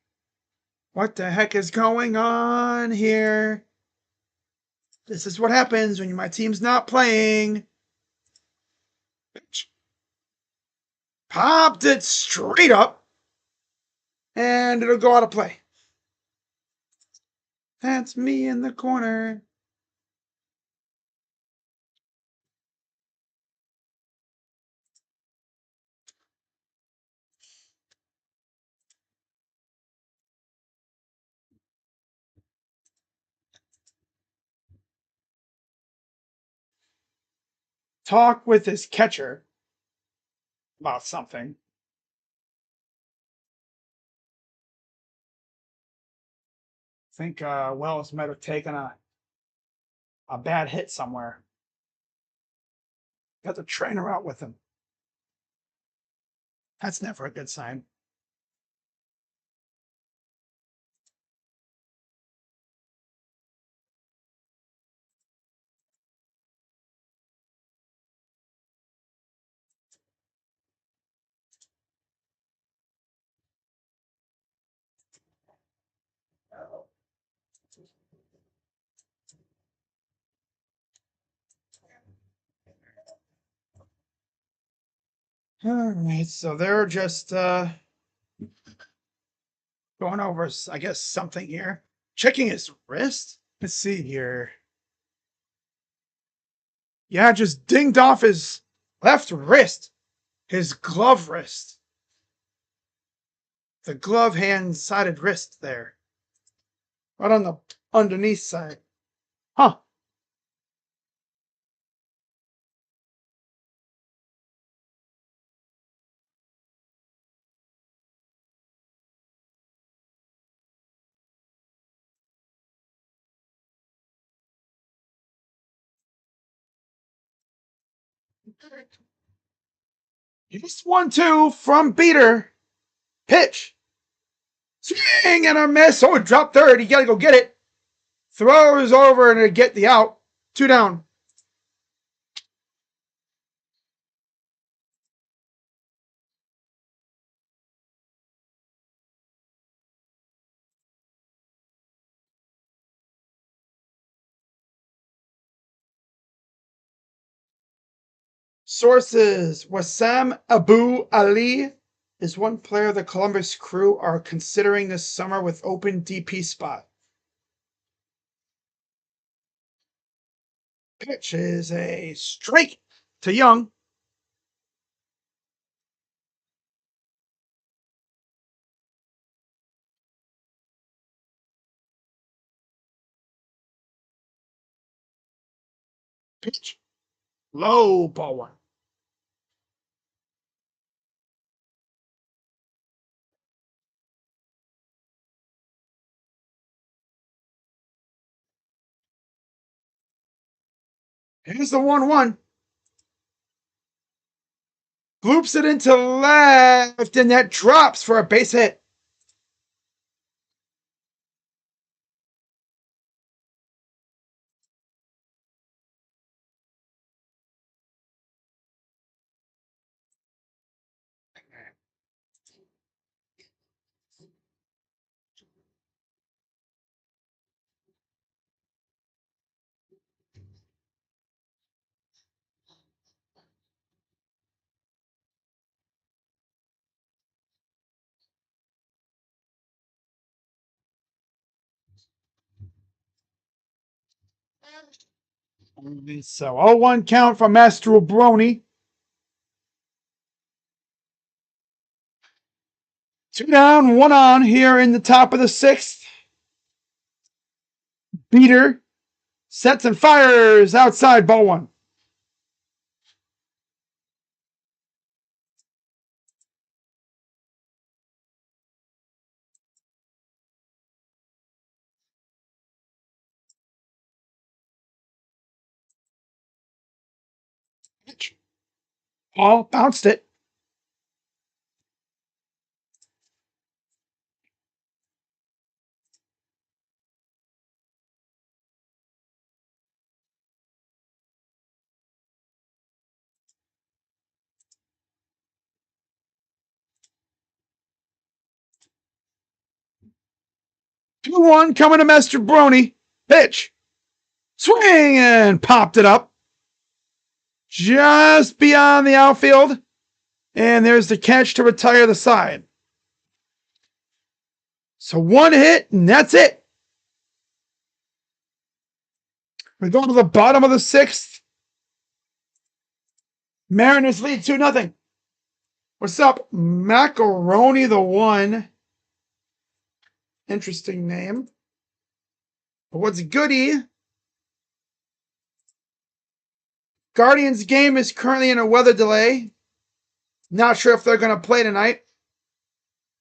What the heck is going on here? This is what happens when my team's not playing. Popped it straight up. And it'll go out of play. That's me in the corner. Talk with his catcher about something. I think Wells might have taken a bad hit somewhere. Got the trainer out with him. That's never a good sign. All right, so they're just going over, I guess, something here. Checking his wrist. Let's see here. Yeah, just dinged off his left wrist, his glove wrist. The glove hand sided wrist there. Right on the underneath side. Huh. Just 1-2 from Beater. Pitch. Swing and a miss. Oh, drop third. You got to go get it. Throws over and to get the out. 2 down. Sources: Wassam Abu Ali is one player the Columbus Crew are considering this summer with open DP spot. Pitch is a strike to Young. Pitch. Low, ball 1. Here's the 1-1. Loops it into left, and that drops for a base hit. So 0-1 count for Master Brony. 2 down, 1 on here in the top of the 6th. Beater sets and fires outside, ball 1. Paul bounced it. Two one coming to Master Brony. Pitch. Swing and popped it up. Just beyond the outfield. And there's the catch to retire the side. So 1 hit, and that's it. We're going to the bottom of the 6th. Mariners lead 2-0. What's up? Macaroni the 1. Interesting name. But what's goody? Guardians game is currently in a weather delay. Not sure if they're going to play tonight.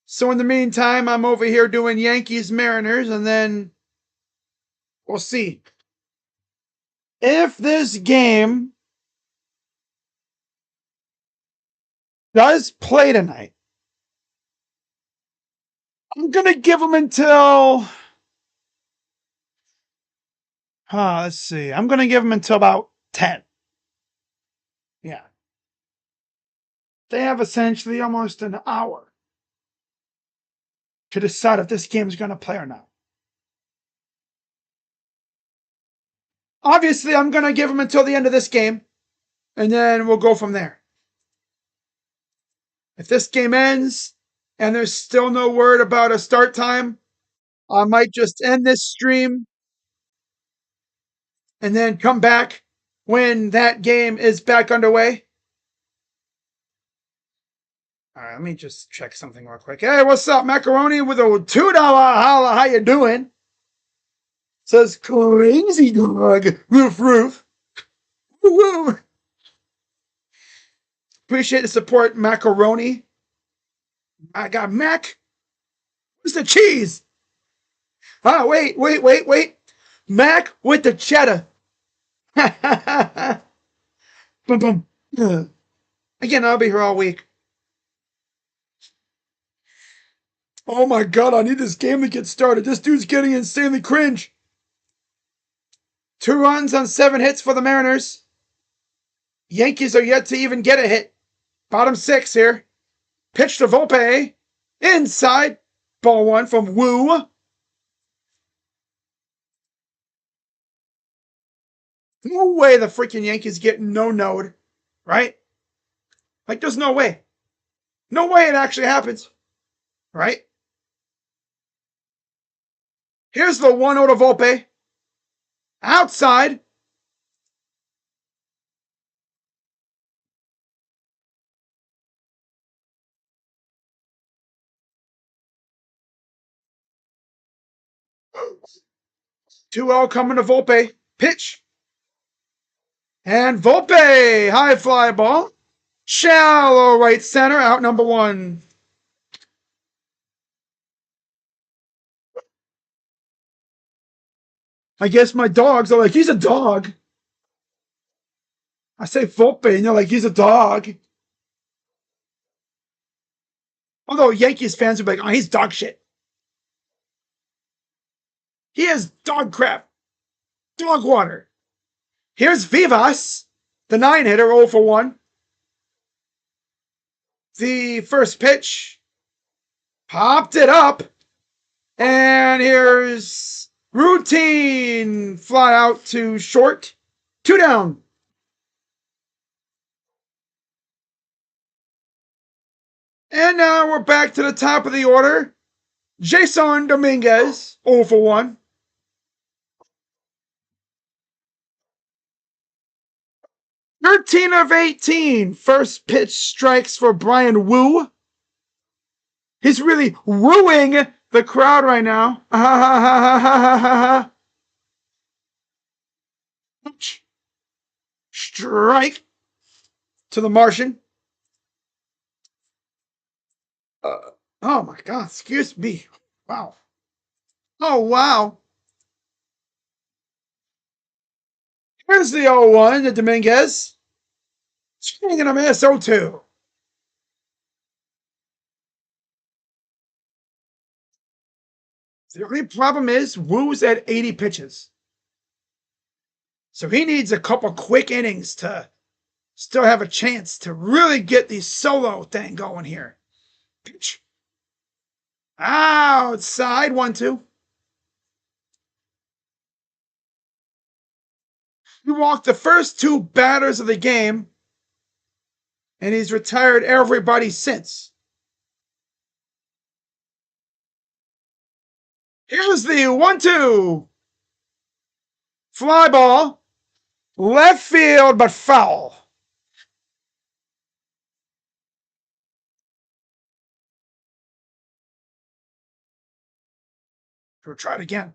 So in the meantime, I'm over here doing Yankees Mariners, and then we'll see. If this game does play tonight, I'm going to give them until... let's see. I'm going to give them until about 10. Yeah. They have essentially almost an hour to decide if this game is going to play or not. Obviously, I'm going to give them until the end of this game, and then we'll go from there. If this game ends and there's still no word about a start time, I might just end this stream and then come back when that game is back underway. All right, let me just check something real quick. Hey, what's up, Macaroni with a $2 holla? How you doing? Says crazy dog. Roof, roof. Woo-woo. Appreciate the support, Macaroni. I got Mac. Where's the cheese? Ah, wait. Mac with the cheddar. Boom, boom. Again, I'll be here all week. Oh my god, I need this game to get started. This dude's getting insanely cringe. 2 runs on 7 hits for the Mariners. Yankees are yet to even get a hit. Bottom 6 here. Pitch to Volpe. Inside. Ball 1 from Woo. No way the freaking Yankees get no-no'd. Right? Like, there's no way. No way it actually happens. Right? Here's the 1-0 to Volpe. Outside. Two 0 coming to Volpe. Pitch. And Volpe. High fly ball. Shallow right center. Out number 1. I guess my dogs are like, he's a dog. I say Volpe, and they're like, he's a dog. Although Yankees fans would be like, oh, he's dog shit. He is dog crap. Dog water. Here's Vivas, the 9-hitter, 0 for 1. The first pitch. Popped it up. And here's routine. Fly out to short. 2 down. And now we're back to the top of the order. Jason Dominguez, 0 for 1. 13 of 18. First pitch strikes for Brian Woo. He's really wooing the crowd right now. Strike to the Martian. Oh my God, excuse me. Wow. Oh, wow. Here's the 0-1 to Dominguez. Swinging a miss, 0-2. The only problem is Woo's at 80 pitches. So he needs a couple quick innings to still have a chance to really get the solo thing going here. Pitch. Outside, 1-2. He walked the first 2 batters of the game, and he's retired everybody since. Here's the 1-2. Fly ball. Left field, but foul. We'll try it again.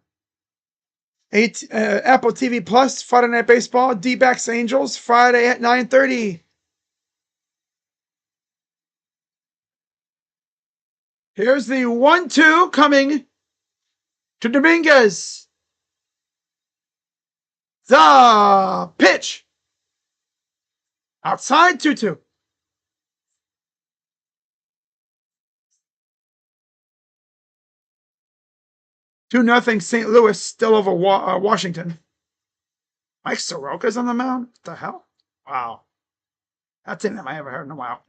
Apple TV Plus, Friday Night Baseball, D-backs Angels, Friday at 9:30. Here's the 1-2 coming to Dominguez. The pitch. Outside, 2-2. 2-0 St. Louis, still over Washington. Mike Soroka's on the mound? What the hell? Wow. That's a name I ever heard in a while.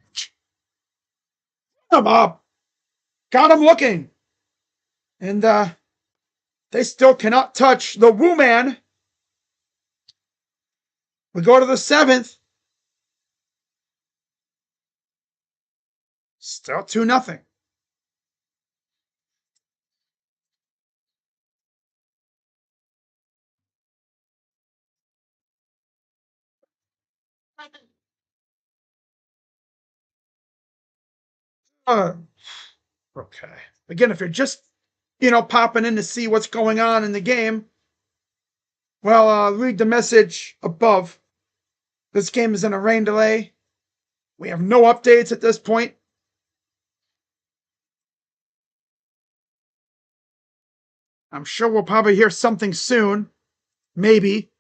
Come up. Got him looking. And they still cannot touch the Woo Man. We go to the 7th. Still 2-0. Okay. Again, if you're just, popping in to see what's going on in the game, well, read the message above. This game is in a rain delay. We have no updates at this point. I'm sure we'll probably hear something soon. Maybe.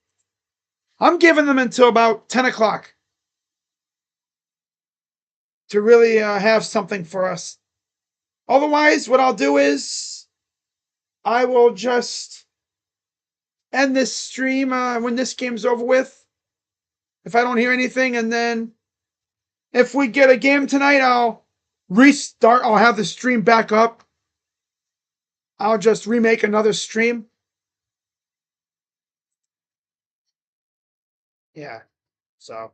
I'm giving them until about 10 o'clock. to really have something for us. Otherwise, what I'll do is I will just end this stream when this game's over with. If I don't hear anything, and then if we get a game tonight, I'll restart. I'll have the stream back up. I'll just remake another stream. Yeah. So.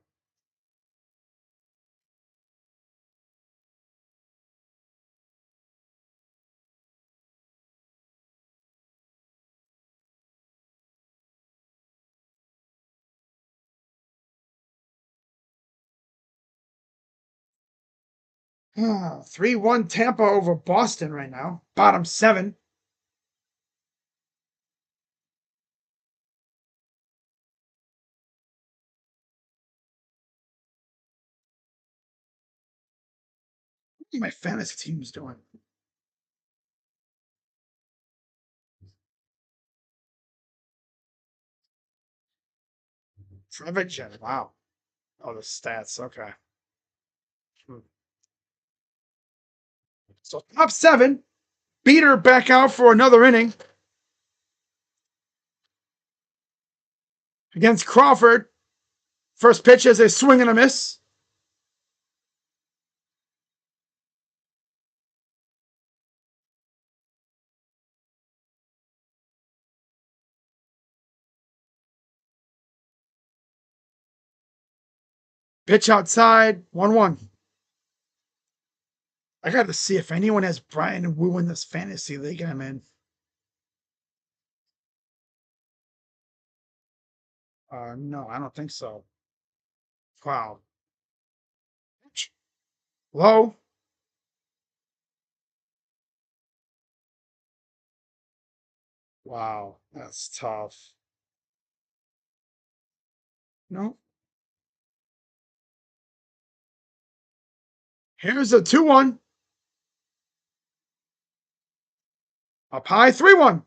3-1 Tampa over Boston right now. Bottom 7. What are my fantasy teams doing? Trevor Jen. Wow. Oh, the stats. Okay. So top 7. Beater back out for another inning against Crawford. First pitch is a swing and a miss. Pitch outside. 1-1. I got to see if anyone has Brian Wu in this fantasy league I'm in. No, I don't think so. Wow. Low. Wow, that's tough. No. Here's a 2-1. Up high, 3-1.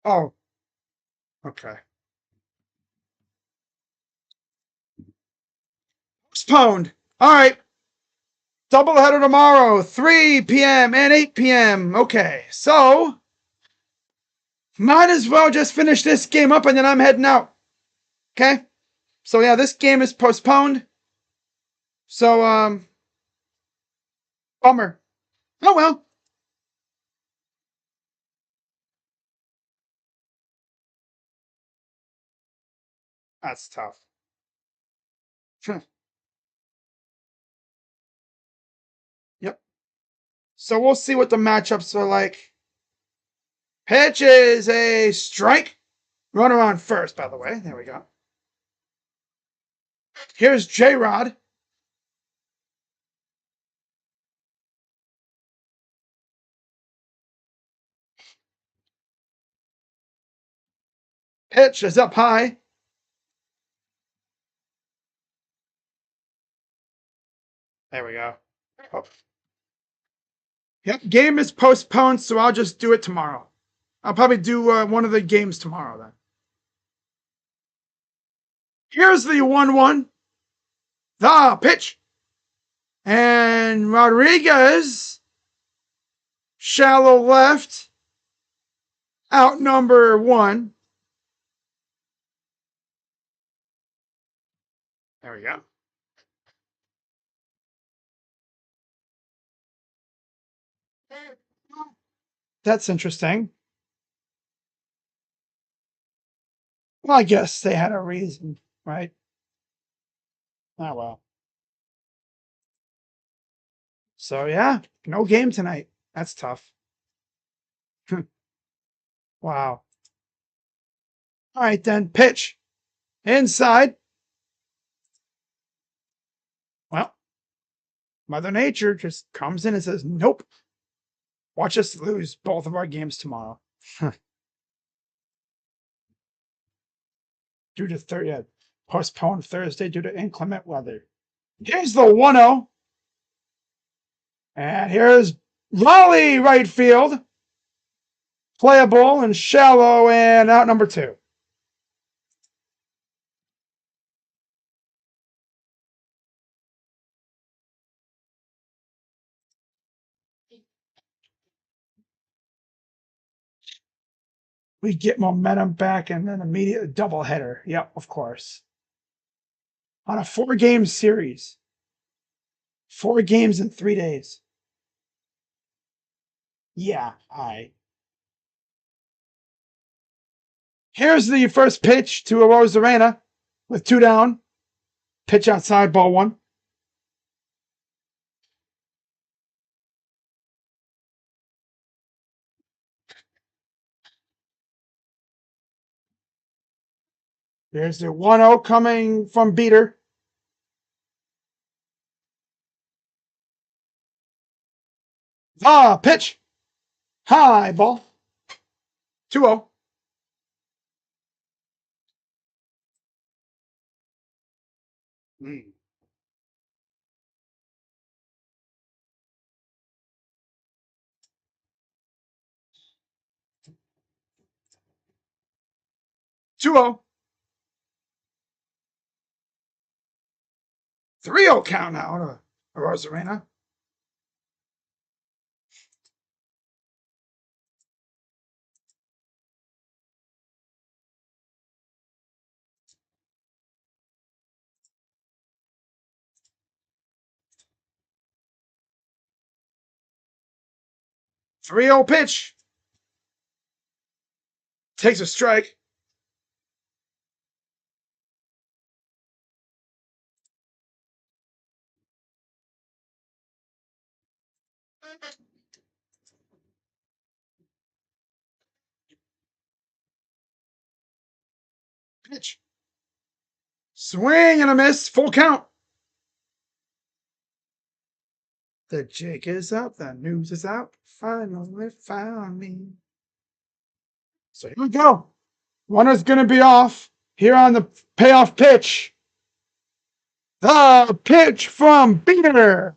Oh, okay. Postponed. All right. Doubleheader tomorrow, 3 p.m. and 8 p.m. Okay, so might as well just finish this game up and then I'm heading out. Okay? So yeah, this game is postponed. So bummer. Oh well. That's tough. Yep. So we'll see what the matchups are like. Pitch is a strike. Runner on first, by the way. There we go. Here's J-Rod. Pitch is up high. There we go. Oh. Yep, game is postponed, so I'll just do it tomorrow. I'll probably do one of the games tomorrow then. Here's the 1-1. The pitch. And Rodriguez, shallow left, out number 1. There we go. That's interesting. Well, I guess they had a reason, right? Oh, well. So, yeah, no game tonight. That's tough. Wow. All right, then. Pitch. Inside. Well, Mother Nature just comes in and says, nope. Watch us lose both of our games tomorrow. Due to postponed Thursday due to inclement weather. Here's the 1-0. And here's Raleigh right field. playable and shallow, and out number 2. We get momentum back and then immediate doubleheader. Yep, of course. On a 4-game series. 4 games in 3 days. Yeah, Here's the first pitch to Arroz Arena with 2 down. Pitch outside, ball 1. There's the 1-0 coming from Beater. Pitch. High ball. 2-0. Mm. 2-0. 3-0 count now to Arroz Arena. Three 0 pitch. Takes a strike. Pitch. Swing and a miss. Full count. The jig is up. The news is out. Finally found me. So here we go. Runner's going to be off here on the payoff pitch. The pitch from Beater.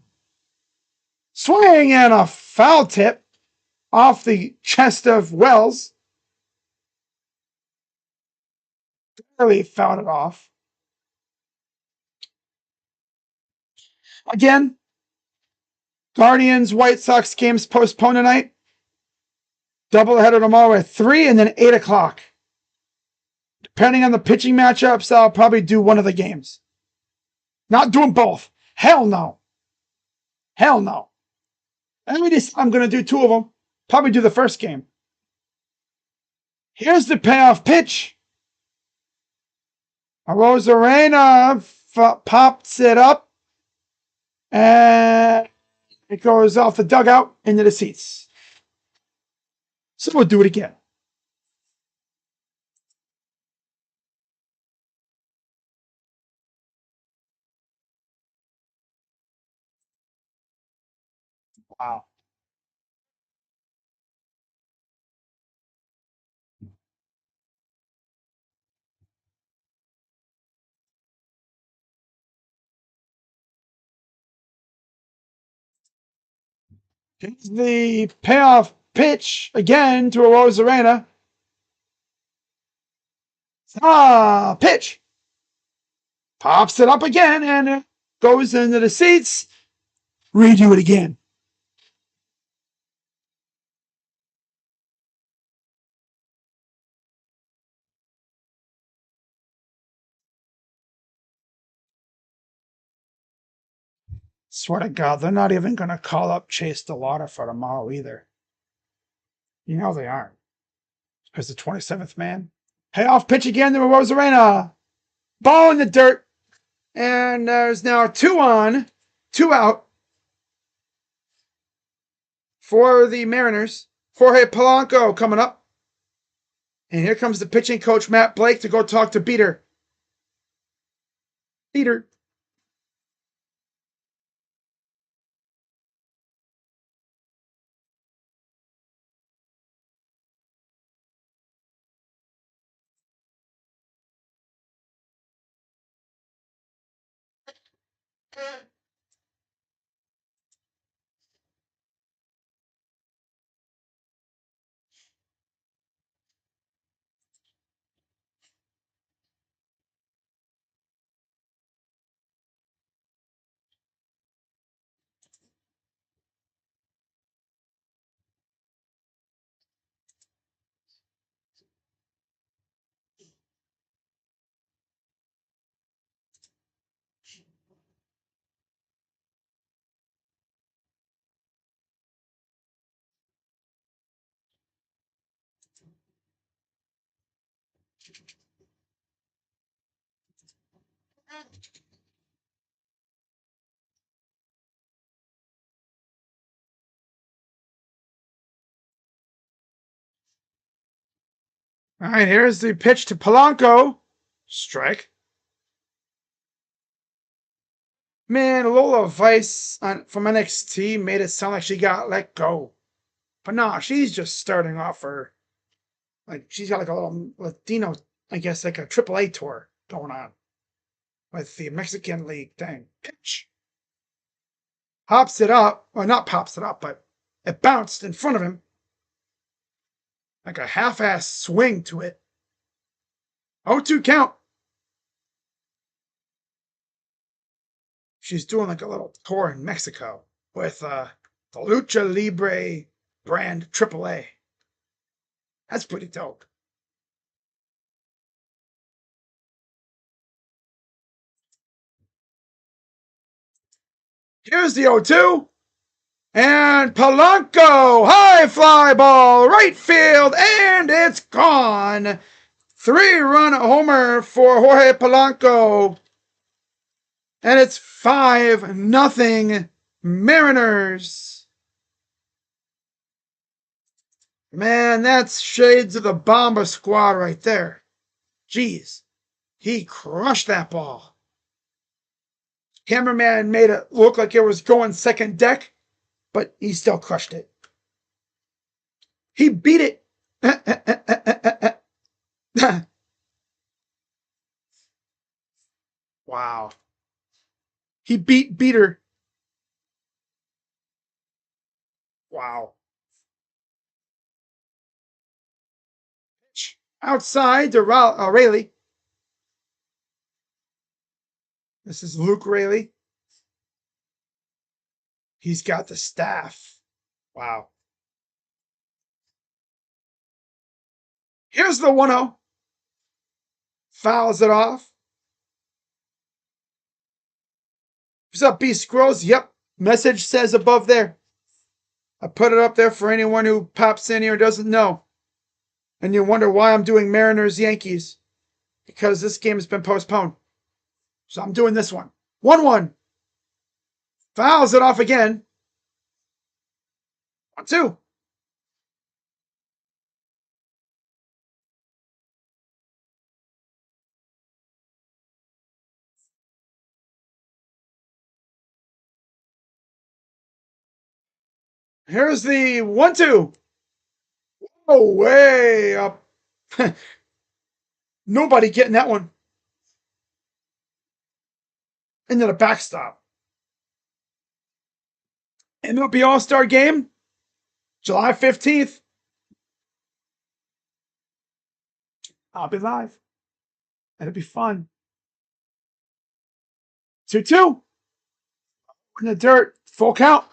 Swing and a foul tip off the chest of Wells. Barely fouled it off. Again, Guardians White Sox games postponed tonight. Doubleheader tomorrow at 3 and then 8 o'clock. Depending on the pitching matchups, I'll probably do one of the games. Not doing both. Hell no. Hell no. I'm going to do 2 of them. Probably do the first game. Here's the payoff pitch. Arozarena pops it up. And it goes off the dugout into the seats. So we'll do it again. Wow. Here's the payoff pitch again to Arozarena. Pitch. Pops it up again and it goes into the seats. Redo it again. Swear to God, they're not even going to call up Chase DeLauder for tomorrow either. You know they aren't. As the 27th man. Payoff pitch again to Arozarena. Ball in the dirt. And there's now 2 on, 2 out for the Mariners. Jorge Polanco coming up. And here comes the pitching coach, Matt Blake, to go talk to Beater. Beater. All right, here's the pitch to Polanco. Strike. Man, Lola Vice from NXT made it sound like she got let go. But nah, she's just starting off her, like, she's got like a little Latino, I guess, like a AAA tour going on with the Mexican League thing. Pitch. Pops it up, or not pops it up, but it bounced in front of him. Like a half-ass swing to it. 0-2 count. She's doing like a little tour in Mexico with the Lucha Libre brand AAA. That's pretty dope. Here's the 0-2. And Polanco, high fly ball, right field, and it's gone. 3-run homer for Jorge Polanco. And it's 5-0 Mariners. Man, that's shades of the Bomba squad right there. Jeez, he crushed that ball. Cameraman made it look like it was going second deck, but he still crushed it. He beat it. Wow. He beat Beater. Wow. Outside to Rayleigh. This is Luke Rayleigh. He's got the staff. Wow. Here's the 1-0. Fouls it off. What's up, B Scrolls? Yep. Message says above there. I put it up there for anyone who pops in here and doesn't know. And you wonder why I'm doing Mariners Yankees. Because this game has been postponed. So I'm doing this one. 1-1. Fouls it off again. 1-2. Here's the 1-2. Oh, way up. Nobody getting that one. Into the backstop. MLB All-Star Game, July 15th. I'll be live. It'll be fun. 2-2. In the dirt. Full count.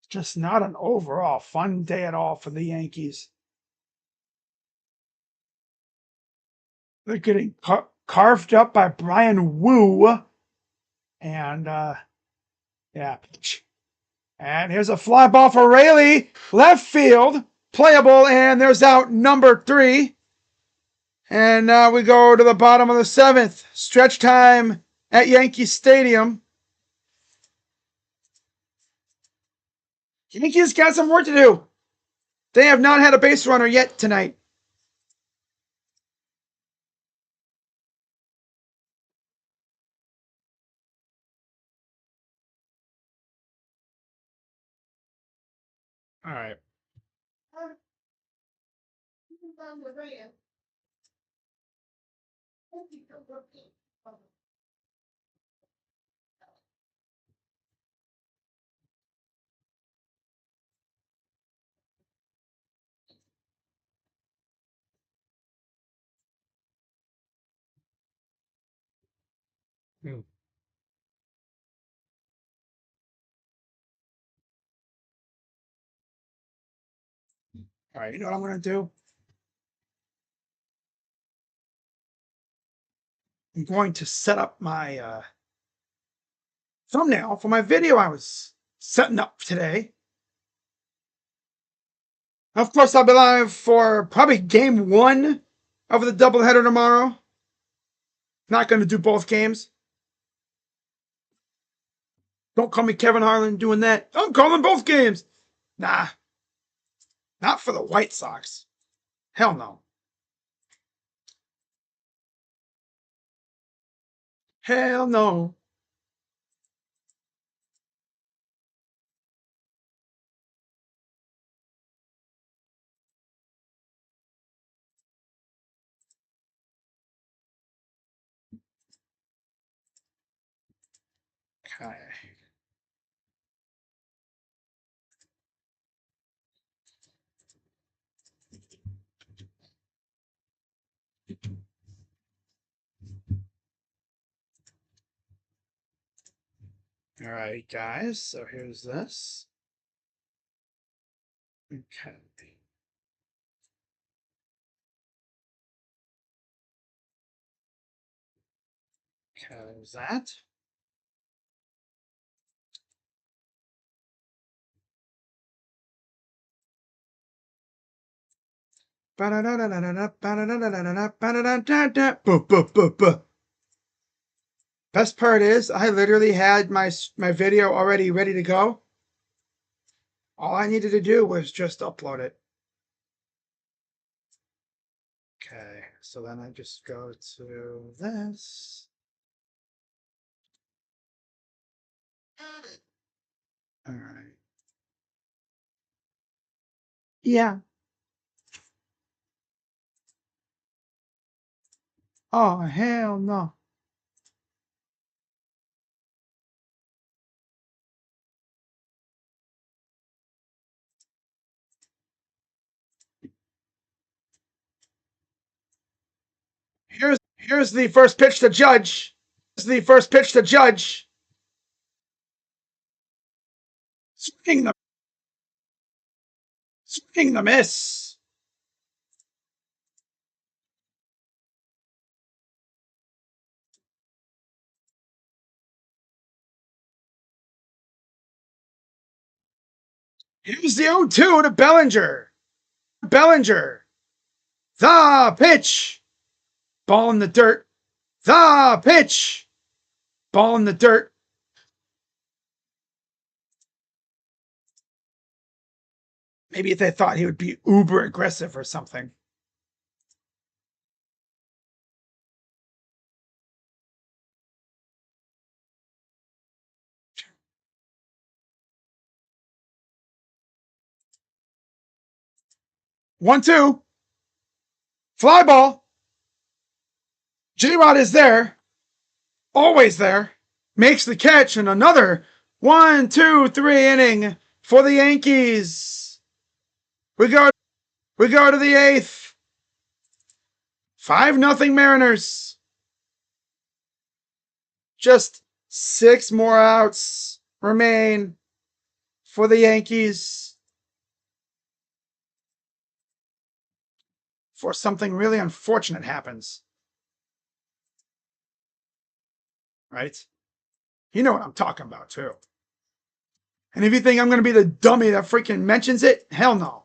Just not an overall fun day at all for the Yankees. They're getting carved up by Brian Wu. And, yeah. And here's a fly ball for Rayleigh. Left field. Playable. And there's out number 3. And now we go to the bottom of the 7th. Stretch time at Yankee Stadium. Yankees got some work to do. They have not had a base runner yet tonight. All right. Hmm. All right, you know what I'm going to do? I'm going to set up my thumbnail for my video I was setting up today. Of course, I'll be live for probably game one of the doubleheader tomorrow. Not going to do both games. Don't call me Kevin Harlan doing that. I'm calling both games. Nah, not for the White Sox. Hell no. Hell no. Okay. All right, guys. So here's this. Okay. Okay, there's that. Best part is I literally had my video already ready to go. All I needed to do was just upload it. Okay, so then I just go to this. All right. Yeah. Oh, hell no. Here's the first pitch to Judge. Swing the miss. Here's the 0-2 to Bellinger. The pitch. Ball in the dirt. The pitch. Ball in the dirt. Maybe if they thought he would be uber aggressive or something. One, two. Fly ball. J-Rod is there. Always there. Makes the catch and another 1, 2, 3 inning for the Yankees. We go to the eighth. 5-0 Mariners. Just 6 more outs remain for the Yankees before something really unfortunate happens. Right? You know what I'm talking about, too. And if you think I'm going to be the dummy that freaking mentions it, hell no.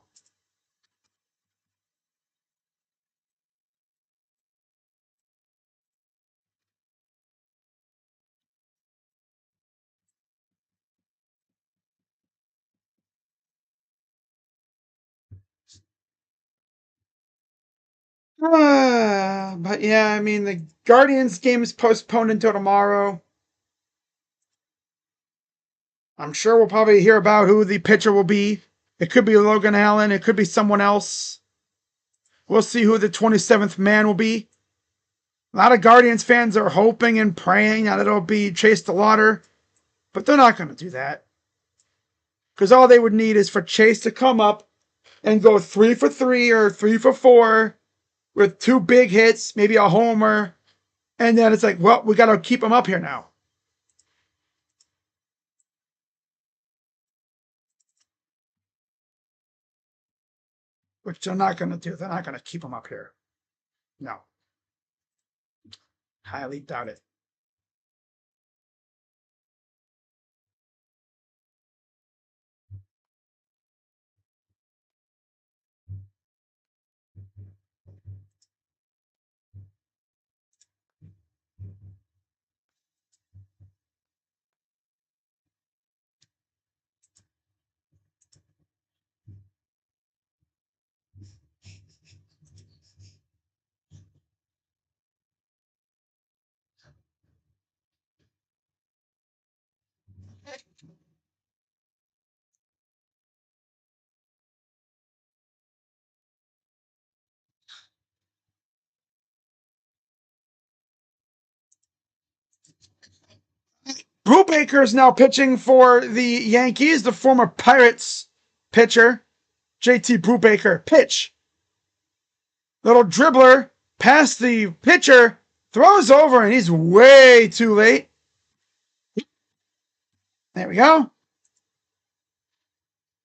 But yeah, I mean, the Guardians game is postponed until tomorrow. I'm sure we'll probably hear about who the pitcher will be. It could be Logan Allen. It could be someone else. We'll see who the 27th man will be. A lot of Guardians fans are hoping and praying that it'll be Chase DeLauder, but they're not going to do that. Because all they would need is for Chase to come up and go 3 for 3 or 3 for 4 with 2 big hits, maybe a homer, and then it's like, well, we got to keep him up here now. Which they're not going to do. They're not going to keep him up here. No. Highly doubt it. Brubaker is now pitching for the Yankees, the former Pirates pitcher, JT Brubaker. Pitch. Little dribbler past the pitcher, throws over, and he's way too late. There we go.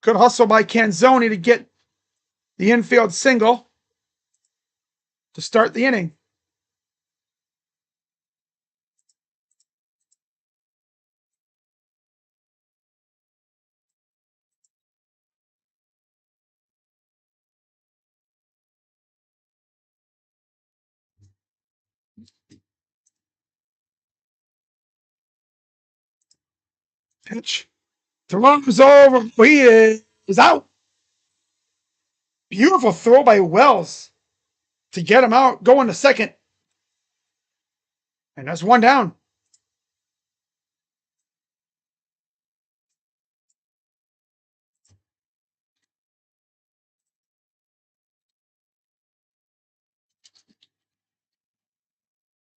Good hustle by Canzoni to get the infield single to start the inning. Pitch. Throws over. He is out. Beautiful throw by Wells to get him out, going to second. And that's one down.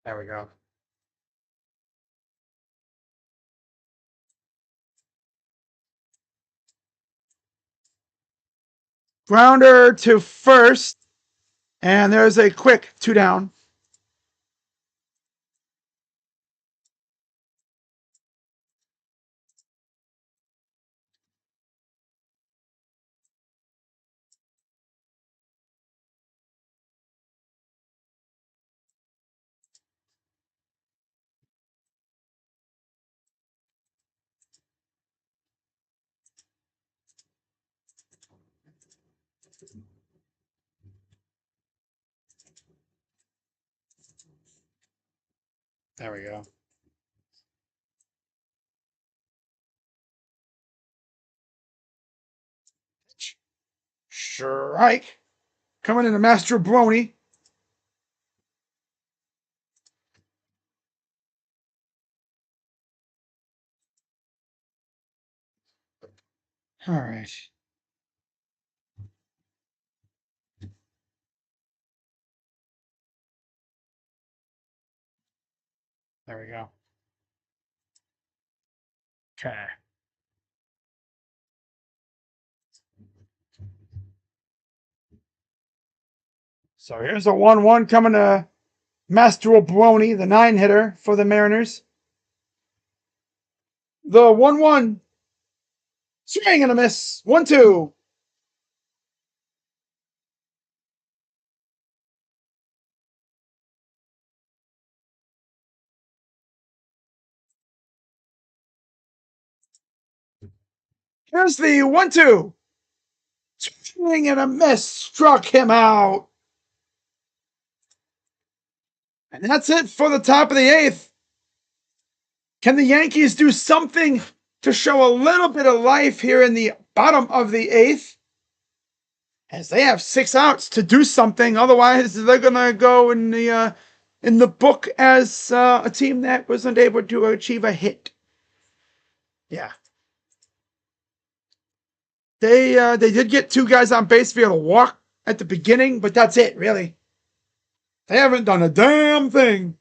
There we go. Grounder to first. And there's a quick 2 down. There we go. Strike. Coming into Master Brony. All right. There we go. Okay. So here's a 1-1 coming to Master Brony, the 9-hitter for the Mariners. The 1-1. Swing and a miss. 1-2. Here's the 1-2. Swing and a miss. Struck him out. And that's it for the top of the 8th. Can the Yankees do something to show a little bit of life here in the bottom of the 8th? As they have 6 outs to do something. Otherwise, they're going to go in the book as a team that wasn't able to achieve a hit. Yeah. They did get 2 guys on base via a walk at the beginning, but that's it, really. They haven't done a damn thing.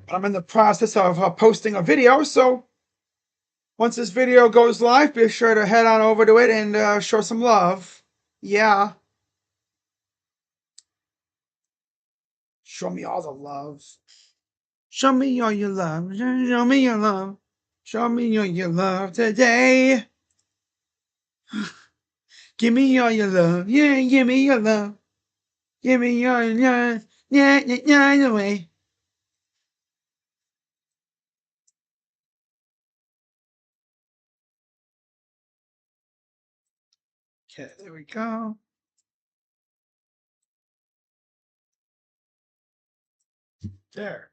But I'm in the process of posting a video, so once this video goes live, be sure to head on over to it and show some love. Yeah. Show me all the love. Show me all your love. Show me your love. Show me all your love today. Give me all your love. Yeah, give me your love. Give me all your love. Yeah, yeah, yeah, away. Okay, there we go. There.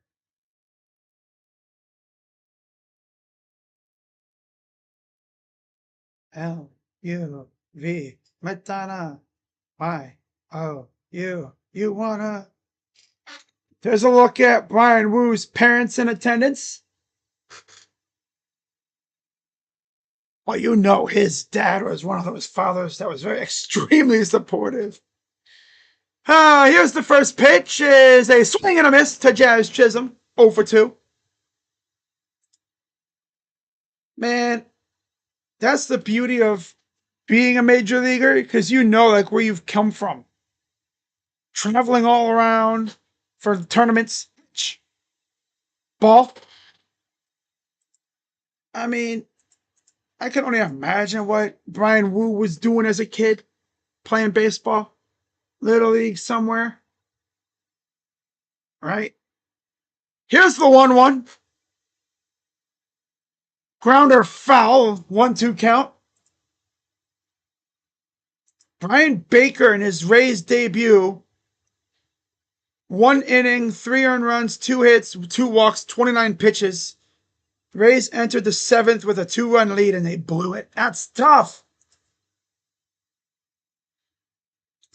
L-U-V. Madonna. Y-O-U. You wanna? There's a look at Brian Woo's parents in attendance. Well, you know his dad was one of those fathers that was very extremely supportive. Here's the first pitch. Is a swing and a miss to Jazz Chisholm. 0 for 2. Man, that's the beauty of being a major leaguer, because you know like where you've come from. Traveling all around for tournaments. Ball. I mean, I can only imagine what Brian Wu was doing as a kid, playing baseball, little league somewhere. Right? Here's the 1-1. Grounder foul, 1-2 count. Brian Baker in his Rays debut, 1 inning, 3 earned runs, 2 hits, 2 walks, 29 pitches. Rays entered the 7th with a 2-run lead and they blew it. That's tough.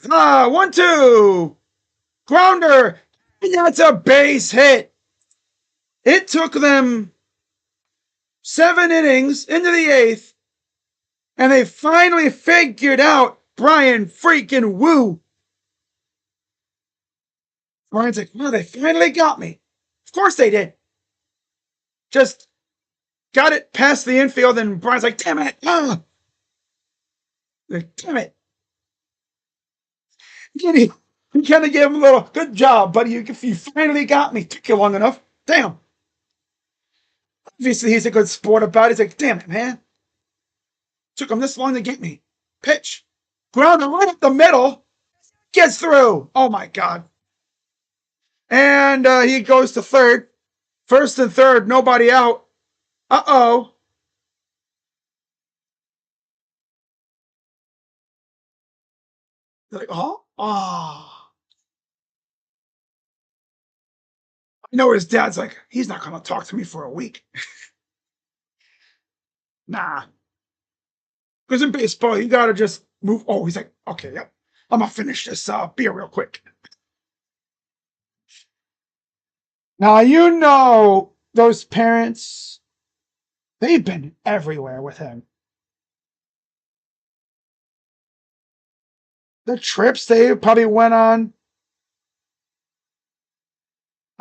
1-2. Grounder. And that's a base hit. It took them 7 innings into the 8th, and they finally figured out Brian freaking Wu. Brian's like, well, they finally got me. Of course they did. Just got it past the infield, and Brian's like, damn it. Like, damn it. You kind of gave him a little, good job, buddy. You finally got me. Took you long enough. Damn. Obviously, he's a good sport about it. He's like, damn it, man. Took him this long to get me. Pitch. Grounder right up the middle. Gets through. Oh, my God. And he goes to third. First and third, nobody out. Uh-oh. They're like, oh? Oh. I know his dad's like, he's not going to talk to me for a week. Nah. Because in baseball, you got to just move. Oh, he's like, okay, yep. I'm going to finish this beer real quick. Now, you know those parents, they've been everywhere with him. The trips they probably went on,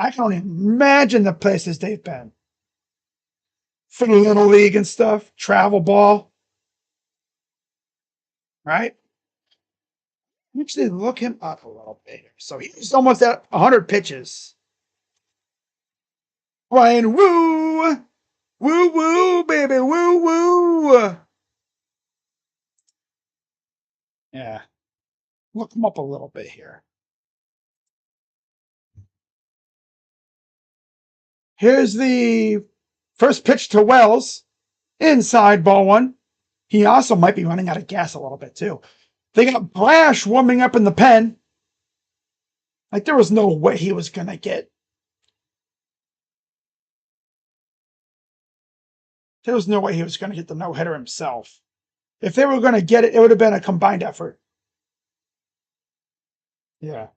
I can only imagine the places they've been. For the Little League and stuff, travel ball, right? Actually, look him up a little bit here. So he's almost at 100 pitches. Brian Woo! Woo woo, baby, woo woo! Yeah, look him up a little bit here. Here's the first pitch to Wells. Inside ball 1. He also might be running out of gas a little bit, too. They got Brash warming up in the pen. Like, there was no way he was going to get. There was no way he was going to get the no-hitter himself. If they were going to get it, it would have been a combined effort. Yeah.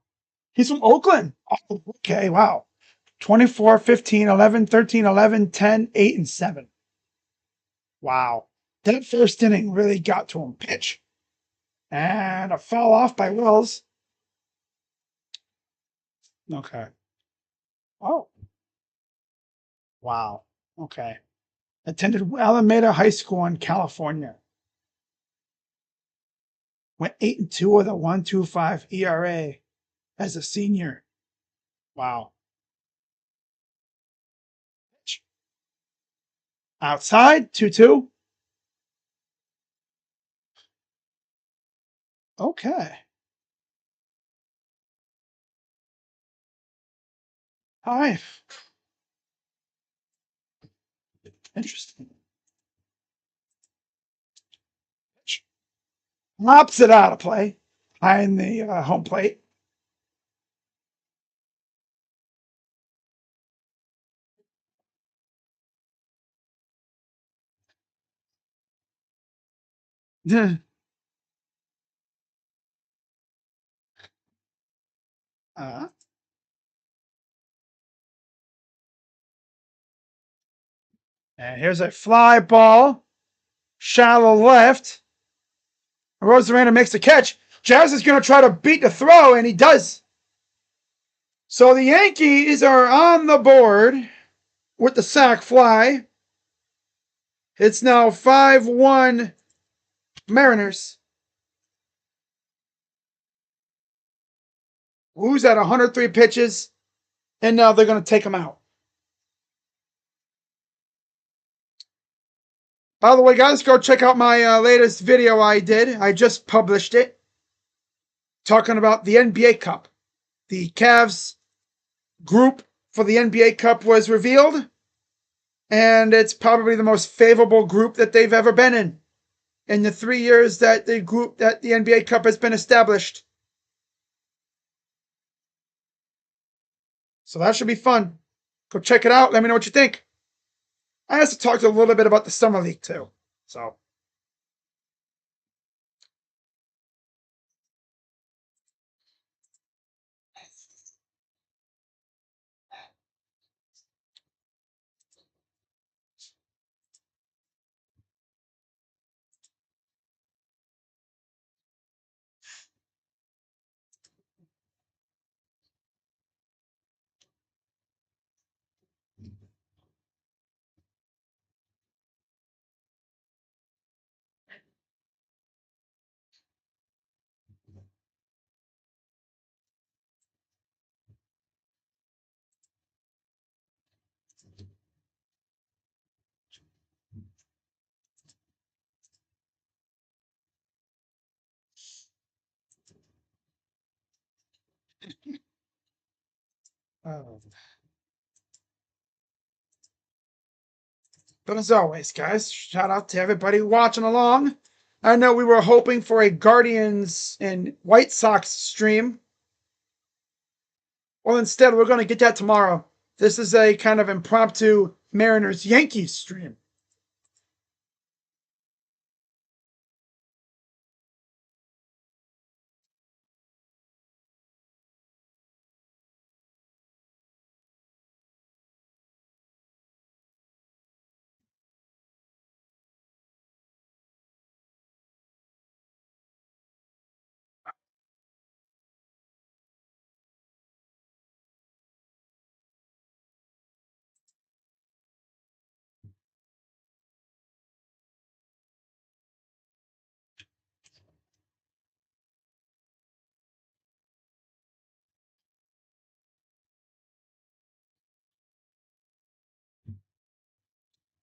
He's from Oakland. Oh, okay, wow. 24, 15, 11, 13, 11, 10, 8, and 7. Wow. That first inning really got to him. Pitch. And a foul off by Wills. Okay. Oh. Wow. Okay. Attended Alameda High School in California. Went 8-2 with a 1.25 ERA as a senior. Wow. Outside, 2-2. Okay. Hi. Interesting. Lops it out of play behind the home plate. uh, and here's a fly ball, shallow left. Rosarena makes the catch. Jazz is going to try to beat the throw, and he does. So the Yankees are on the board with the sac fly. It's now 5-1 Mariners. Who's at 103 pitches, and now they're going to take him out. By the way, guys, go check out my latest video I did. I just published it, talking about the NBA Cup. The Cavs group for the NBA Cup was revealed, and it's probably the most favorable group that they've ever been in the 3 years that the NBA Cup has been established. So that should be fun. Go check it out. Let me know what you think. I also talked a little bit about the Summer League too. So but as always, guys, shout out to everybody watching along. I know we were hoping for a Guardians and White Sox stream. Well, instead, we're going to get that tomorrow. This is a kind of impromptu Mariners Yankees stream.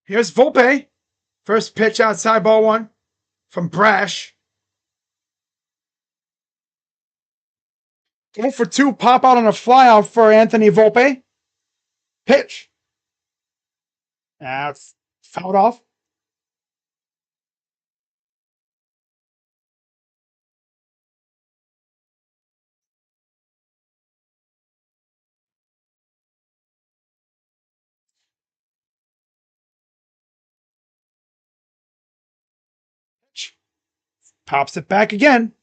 Here's Volpe. First pitch outside ball one from Brash. 0 for 2, pop out on a flyout for Anthony Volpe. Pitch. That's fouled off. Pitch. Pops it back again.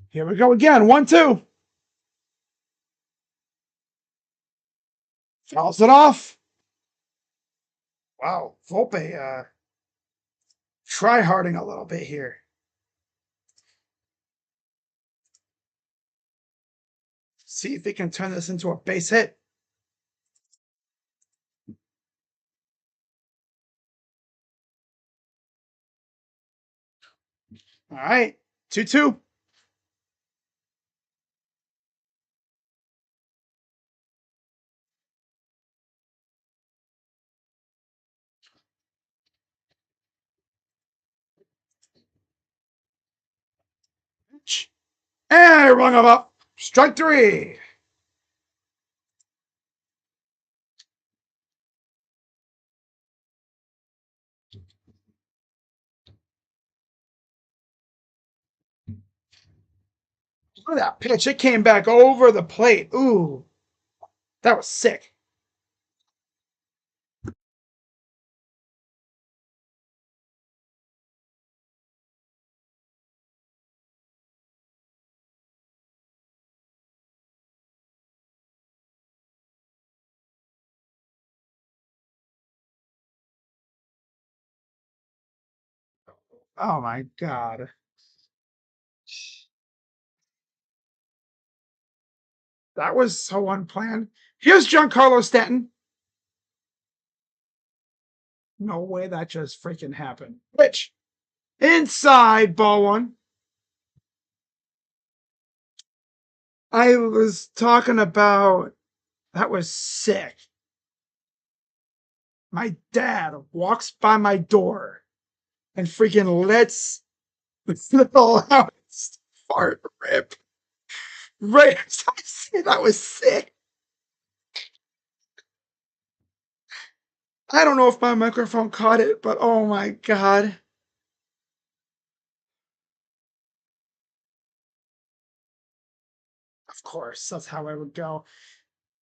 Here we go again. 1-2. Fouls it off. Wow, Volpe try-harding a little bit here. See if he can turn this into a base hit. All right, 2-2. And I rung him up. Strike 3. Look at that pitch. It came back over the plate. Ooh, that was sick. Oh my God. That was so unplanned. Here's Giancarlo Stanton. No way that just freaking happened. Pitch. Inside ball one. I was talking about that was sick. My dad walks by my door and freaking lets the little house fart rip. Right as I say that was sick. I don't know if my microphone caught it, but oh my God. Of course, that's how I would go. All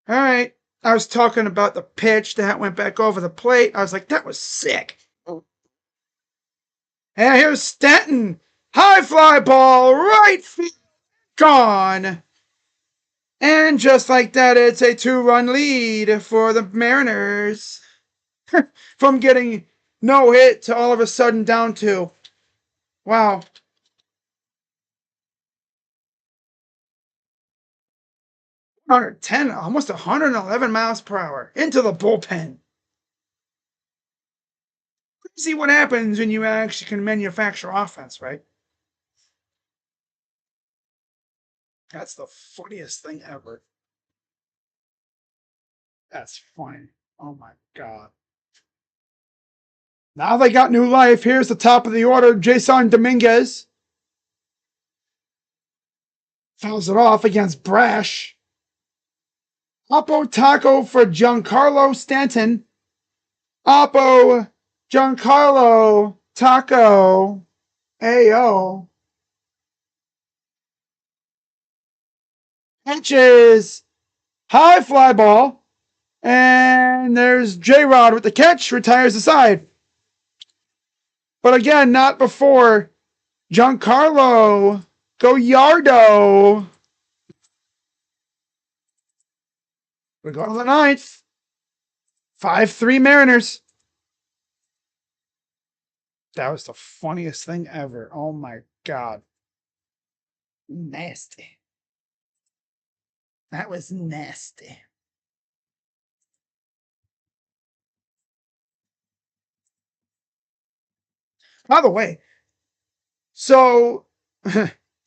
right. I was talking about the pitch that went back over the plate. I was like, that was sick. And here's Stanton. High fly ball, right field, gone. And just like that, it's a 2-run lead for the Mariners. From getting no hit to all of a sudden down to, wow. 110, almost 111 miles per hour into the bullpen. See what happens when you actually can manufacture offense, right? That's the funniest thing ever. That's funny. Oh my God. Now they got new life. Here's the top of the order. Jason Dominguez fouls it off against Brash. Oppo Taco for Giancarlo Stanton. Oppo Giancarlo Taco. Ayo. Catches. High fly ball. And there's J-Rod with the catch. Retires the side. But again, not before Giancarlo Gallardo. We go to the ninth. 5-3 Mariners. That was the funniest thing ever. Oh my God. Nasty. That was nasty. By the way, so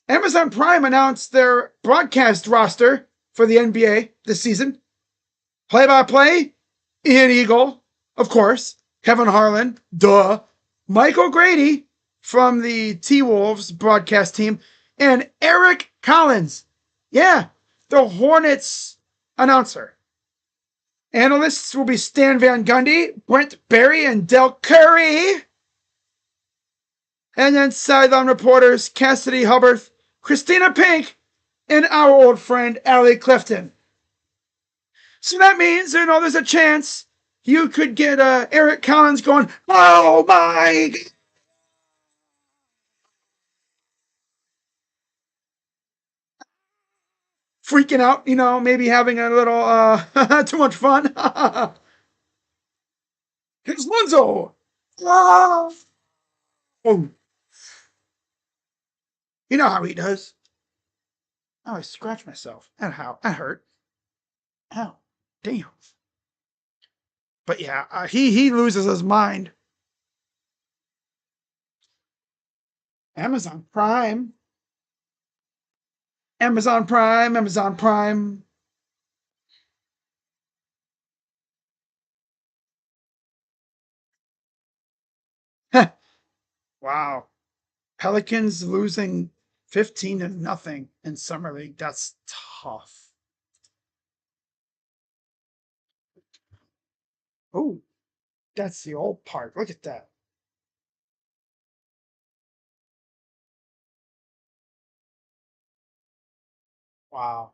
Amazon Prime announced their broadcast roster for the NBA this season. Play-by-play, Ian Eagle, of course. Kevin Harlan, duh. Michael Grady from the T-Wolves broadcast team. And Eric Collins. Yeah, the Hornets announcer. Analysts will be Stan Van Gundy, Brent Barry, and Del Curry. And then sideline reporters Cassidy Hubbard, Christina Pink, and our old friend Allie Clifton. So that means, there's a chance you could get Eric Collins going, oh my. Freaking out, maybe having a little too much fun. Here's Lonzo. Oh. You know how he does. Oh, I scratched myself. That hurt. Ow. Damn. But yeah, he loses his mind. Amazon Prime. Amazon Prime. Amazon Prime. Wow. Pelicans losing 15-0 in Summer League. That's tough. Oh, that's the old part. Look at that. Wow.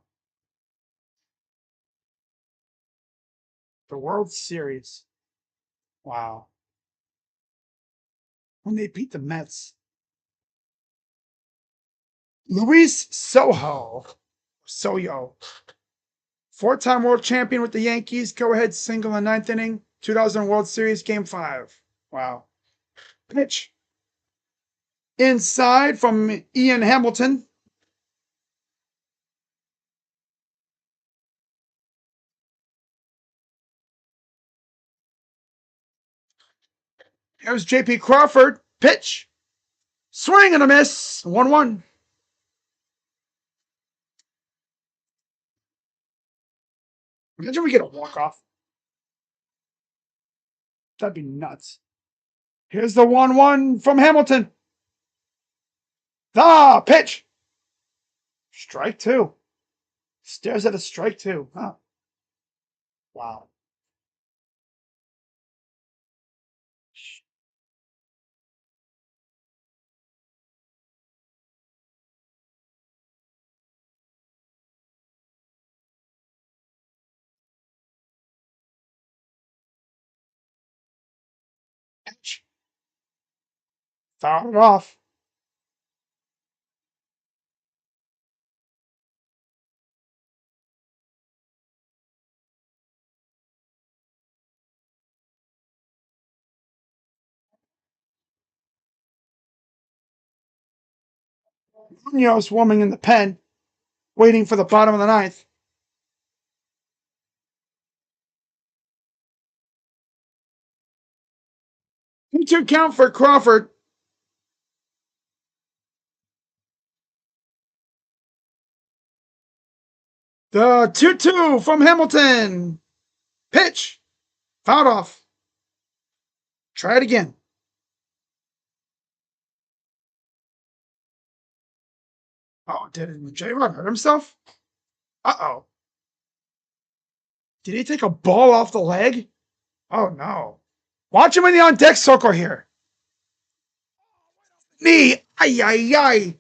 The World Series. Wow. When they beat the Mets. Luis Soyo. Four-time world champion with the Yankees. Go-ahead single in ninth inning. 2000 World Series, Game 5. Wow. Pitch. Inside from Ian Hamilton. Here's J.P. Crawford. Pitch. Swing and a miss. 1-1. Imagine we get a walk-off. That'd be nuts. Here's the 1-1 from Hamilton. The pitch. Strike two. Stares at a strike two. Huh. Wow. Pitch. Fouled it off. Munoz warming in the pen, waiting for the bottom of the ninth. 2-2 count for Crawford. The 2-2 from Hamilton. Pitch. Fouled off. Try it again. Oh, did J-Rod hurt himself? Uh-oh. Did he take a ball off the leg? Oh, no. Watch him in the on-deck circle here. Knee. Ay, ay, ay.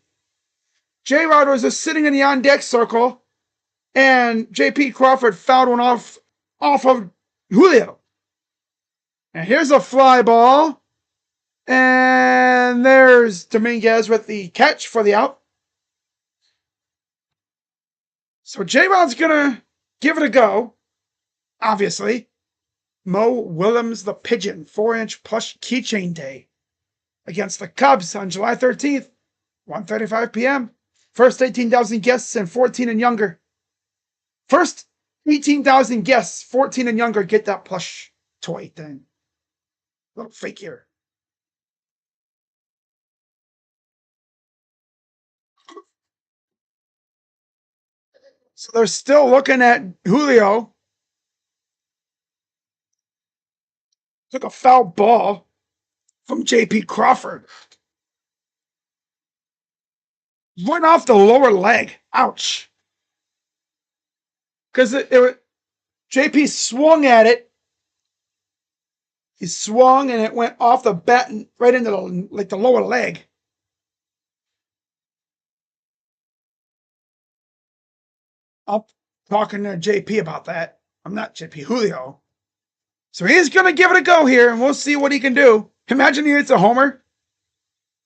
J-Rod was just sitting in the on-deck circle, and J.P. Crawford fouled one off of Julio. And here's a fly ball. And there's Dominguez with the catch for the out. So J-Rod's going to give it a go, obviously. Mo Willems the Pigeon, 4-inch plush keychain day against the Cubs on July 13th, 1:35 p.m. First 18,000 guests and 14 and younger. First 18,000 guests, 14 and younger, get that plush toy thing. Little figure. So they're still looking at Julio. Took a foul ball from J.P. Crawford. Went off the lower leg. Ouch. Because JP swung at it. He swung and it went off the bat and right into the lower leg. I'm talking to JP about that. I'm not JP, Julio. So he's going to give it a go here, and we'll see what he can do. Imagine he hits a homer.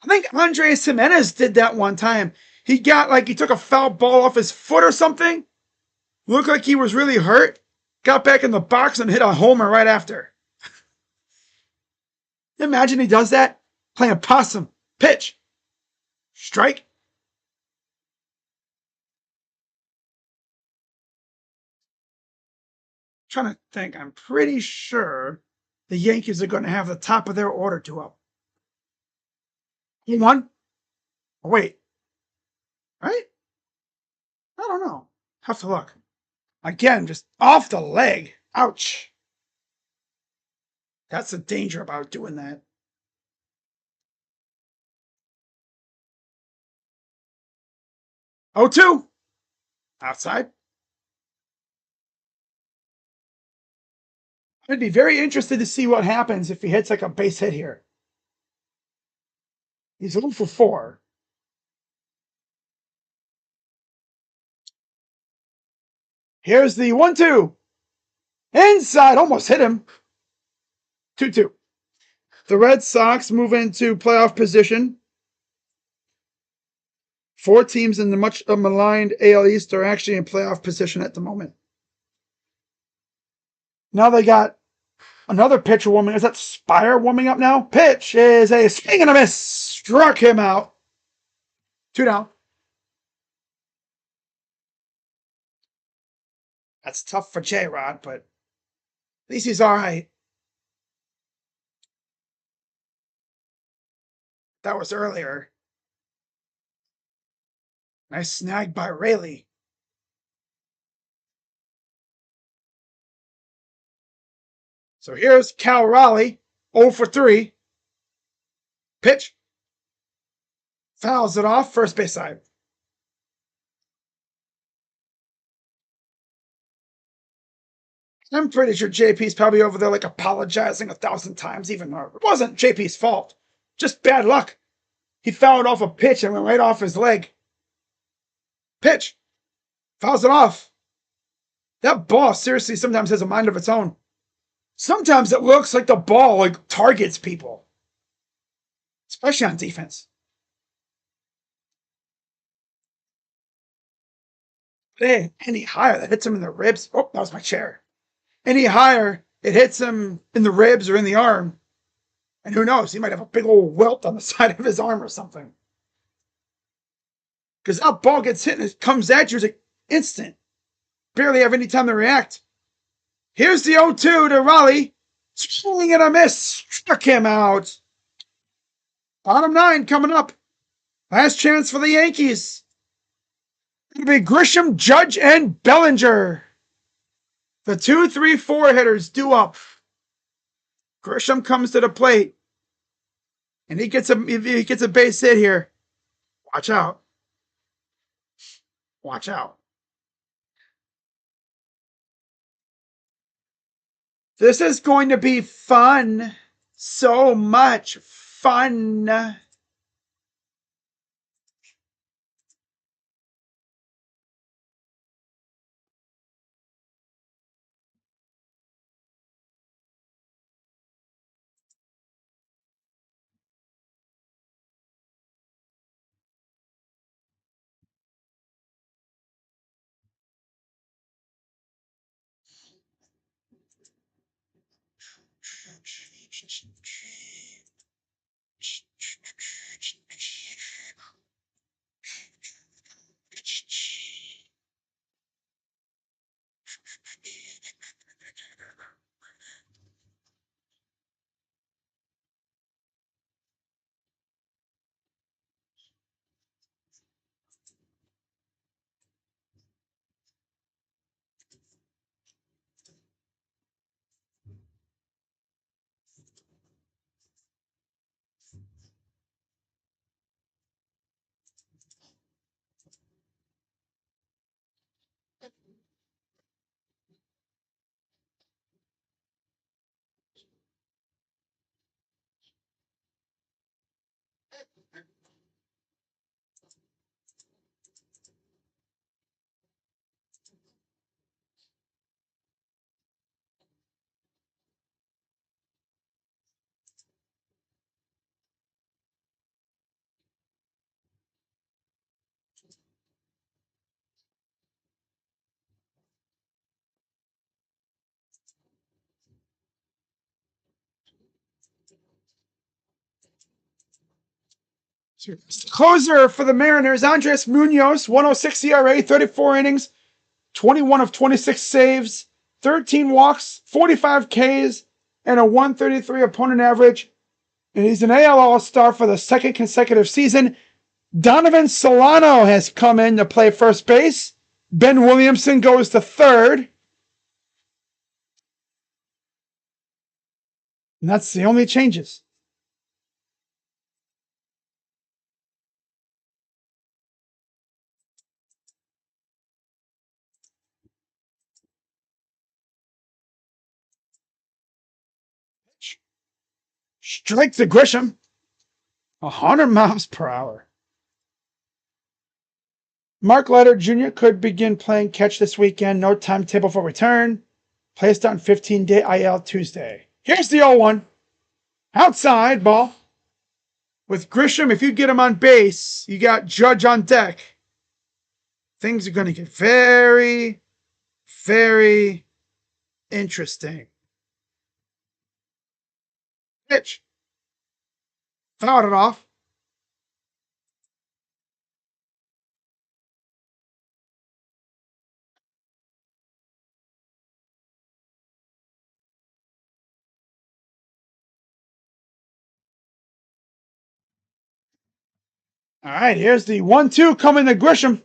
I think Andres Jimenez did that one time. He took a foul ball off his foot or something. Looked like he was really hurt. Got back in the box and hit a homer right after. Imagine he does that. Playing possum. Pitch. Strike. Trying to think. I'm pretty sure the Yankees are going to have the top of their order to up. He won? Oh, wait. Right? I don't know. Have to look. Again, just off the leg. Ouch. That's the danger about doing that. 0-2. Outside. I'd be very interested to see what happens if he hits like a base hit here. He's 0 for 4. Here's the 1-2. Inside, almost hit him. 2-2. The Red Sox move into playoff position. 4 teams in the much maligned AL East are actually in playoff position at the moment. Now they got another pitcher warming. Is that Spire warming up now? Pitch is a swing and a miss. Struck him out. 2 down. That's tough for J-Rod, but at least he's all right. That was earlier. Nice snag by Rayleigh. So here's Cal Raleigh, 0 for 3. Pitch. Fouls it off, first base side. I'm pretty sure JP's probably over there like apologizing 1,000 times, even though it wasn't JP's fault. Just bad luck. He fouled off a pitch and went right off his leg. Pitch. Fouls it off. That ball seriously sometimes has a mind of its own. Sometimes it looks like the ball like targets people, especially on defense. Hey, any higher that hits him in the ribs. Oh, that was my chair. Any higher, it hits him in the ribs or in the arm. And who knows, he might have a big old welt on the side of his arm or something. Because that ball gets hit and it comes at you, it's like instant. Barely have any time to react. Here's the 0-2 to Raleigh. Swing and a miss. Struck him out. Bottom 9 coming up. Last chance for the Yankees. It'll be Grisham, Judge, and Bellinger. The 2, 3, 4 hitters due up. Grisham comes to the plate. And he gets a base hit here. Watch out. Watch out. This is going to be fun. So much fun. Closer for the Mariners, Andres Munoz, 106 ERA, 34 innings, 21 of 26 saves, 13 walks, 45 Ks, and a 133 opponent average. And he's an AL All-Star for the second consecutive season. Donovan Solano has come in to play first base. Ben Williamson goes to third. And that's the only changes. Strike to Grisham. 100 miles per hour. Mark Leiter Jr. could begin playing catch this weekend. No timetable for return. Placed on 15-day IL Tuesday. Here's the 0-1. Outside ball. With Grisham, if you get him on base, you got Judge on deck. Things are going to get very, very interesting. Pitch. Fouled it off. All right, here's the 1-2 coming to Grisham.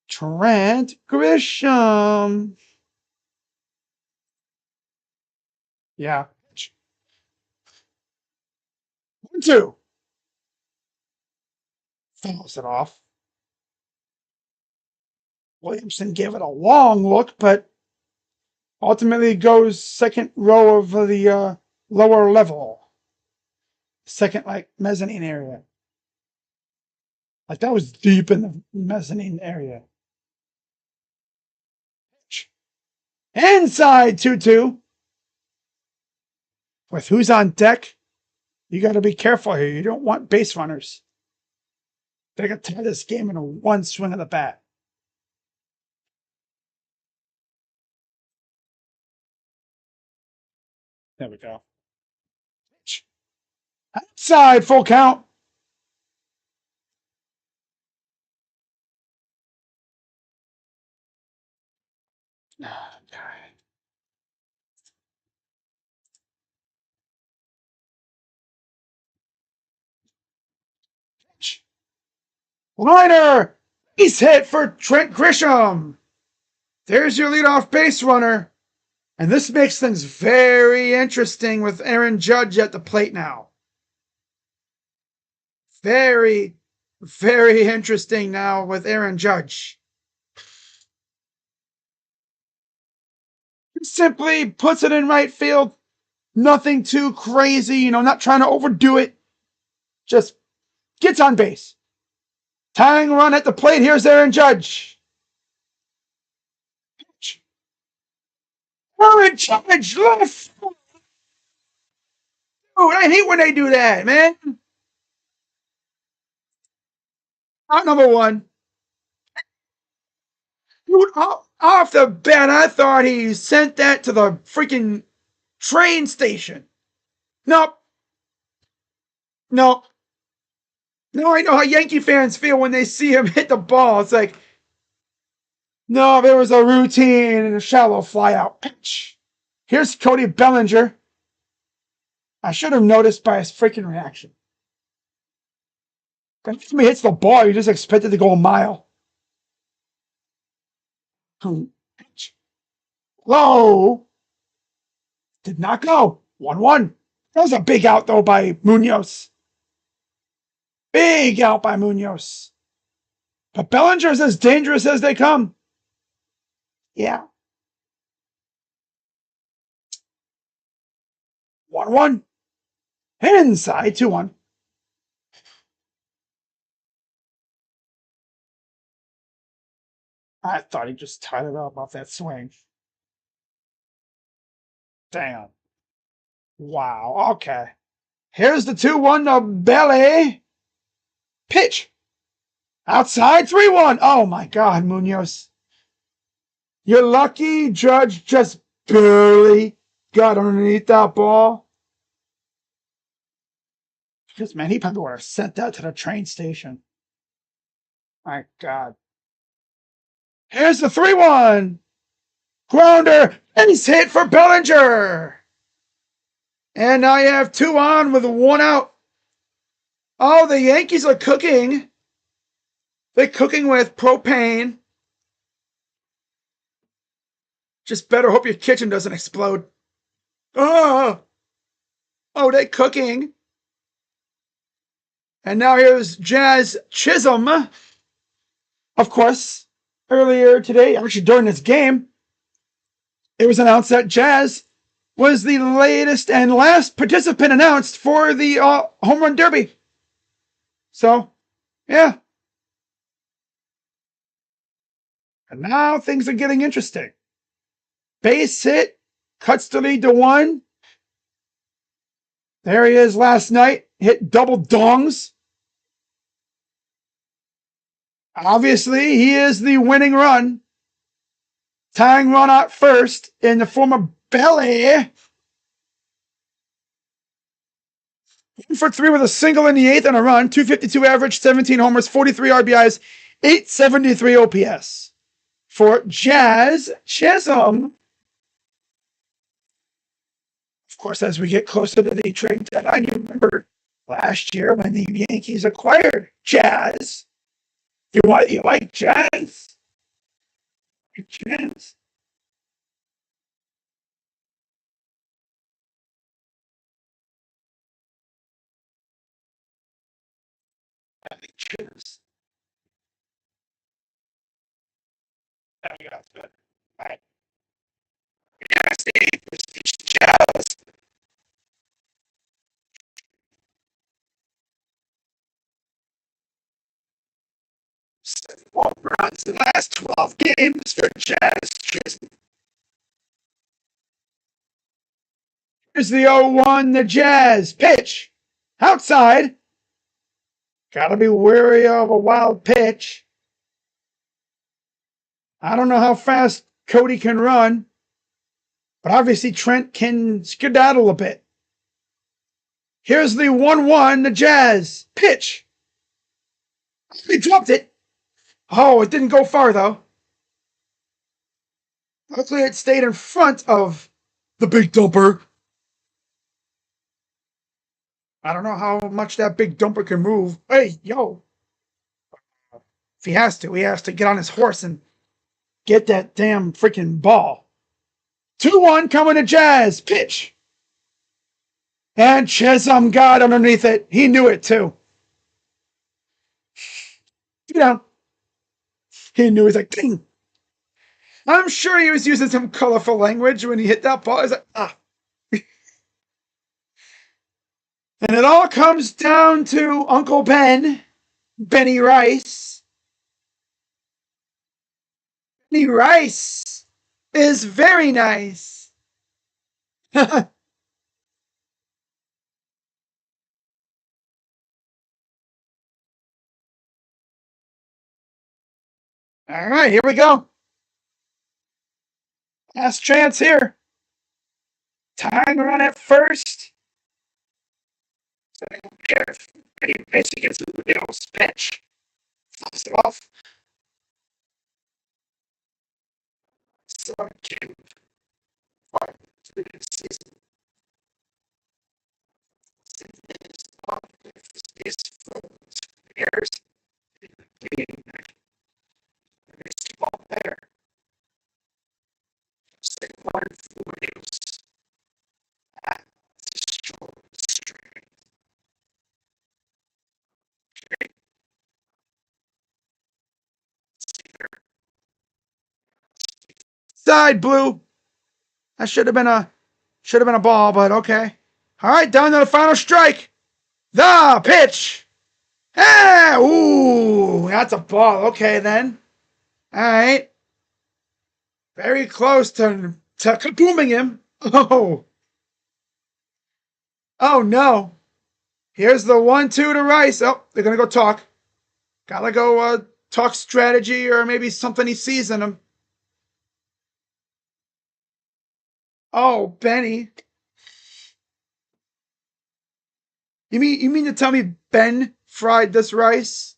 Trent Grisham. Yeah. 1-2. Fouls it off. Williamson gave it a long look, but ultimately goes second row of the lower level. Second, like, mezzanine area. Like, that was deep in the mezzanine area. Inside 2-2. With who's on deck, you got to be careful here. You don't want base runners. They got to tie this game in a one swing of the bat. There we go. Outside, full count. Liner! Base hit for Trent Grisham. There's your leadoff base runner. And this makes things very interesting with Aaron Judge at the plate now. Very, very interesting now with Aaron Judge. He simply puts it in right field. Nothing too crazy, not trying to overdo it. Just gets on base. Tying run at the plate. Here's Aaron Judge. Aaron Judge left. Dude, I hate when they do that, man. Out number one. Dude, off the bat, I thought he sent that to the freaking train station. Nope. Nope. Now I know how Yankee fans feel when they see him hit the ball. It's like, no, there was a routine and a shallow fly out pitch. Here's Cody Bellinger. I should have noticed by his freaking reaction. When he hits the ball, you just expect it to go a mile. Pitch. Low. Did not go. 1-1. That was a big out, though, by Munoz. Big out by Munoz. But Bellinger's as dangerous as they come. Yeah. 1-1. Inside 2-1. I thought he just tied it up off that swing. Damn. Wow. Okay. Here's the 2-1 to Belly. Pitch. Outside 3-1. Oh my God, Munoz. You're lucky Judge just barely got underneath that ball. Because, man, he probably would have sent that to the train station. My God. Here's the 3-1. Grounder. Base hit for Bellinger. And now you have 2 on with 1 out. Oh, the Yankees are cooking. They're cooking with propane. Just better hope your kitchen doesn't explode. Oh, they're cooking. And now here's Jazz Chisholm. Of course, earlier today, actually during this game, it was announced that Jazz was the latest and last participant announced for the Home Run Derby. So, yeah. And now things are getting interesting. Base hit, cuts the lead to 1. There he is last night, hit double dongs. Obviously, he is the winning run. Tying run out first in the form of Belly. 1-for-3 with a single in the 8th and a run. 252 average, 17 homers, 43 RBIs, 873 OPS. For Jazz Chisholm. Of course, as we get closer to the trade deadline, you remember last year when the Yankees acquired Jazz. You like Jazz? Jazz. I think Jazz. That's good. All right. Yes, it's Jazz. 7 runs in the last 12 games for Jazz Chisholm. Here's the 0-1, the Jazz. Pitch. Outside. Gotta be wary of a wild pitch. I don't know how fast Cody can run, but obviously Trent can skedaddle a bit. Here's the 1-1, the Jazz. Pitch. He dropped it. Oh, it didn't go far, though. Luckily, it stayed in front of the big dumper. I don't know how much that big dumper can move. Hey, yo. If he has to get on his horse and get that damn freaking ball. 2-1 coming to Jazz. Pitch. And Chisholm got underneath it. He knew it, too. Get down. He knew. He's like, ding. I'm sure he was using some colorful language when he hit that ball. He's like, ah. And it all comes down to Uncle Ben, Benny Rice. Benny Rice is very nice. All right, here we go. Last chance here. Tying run at first. He basically gets a little pitch. Flips it off. So June 5 to the season. Years. Makes the ball better. Say one Williams. Destroy strength. Side blue. That should have been a ball, but okay. All right, down to the final strike. The pitch. Ah, ooh, that's a ball. Okay, then. All right. Very close to kabooming him. Oh. Oh, no. Here's the 1-2 to Rice. Oh, they're going to go talk. Gotta go talk strategy or maybe something he sees in him. Oh, Benny. You mean to tell me Ben fried this rice?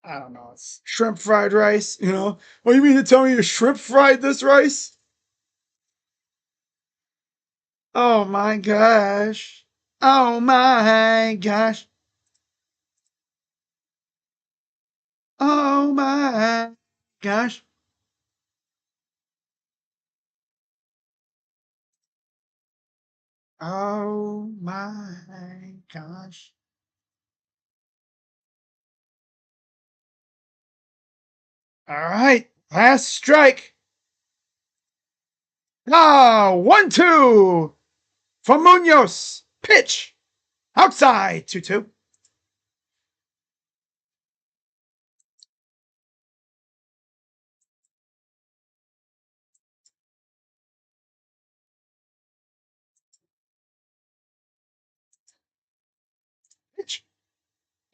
I don't know. It's shrimp fried rice, you know? Well, you mean to tell me you shrimp fried this rice? Oh my gosh. Oh my gosh. Oh my gosh. Oh my gosh. All right. Last strike. Ah, 1-2 from Munoz. Pitch. Outside. 2-2.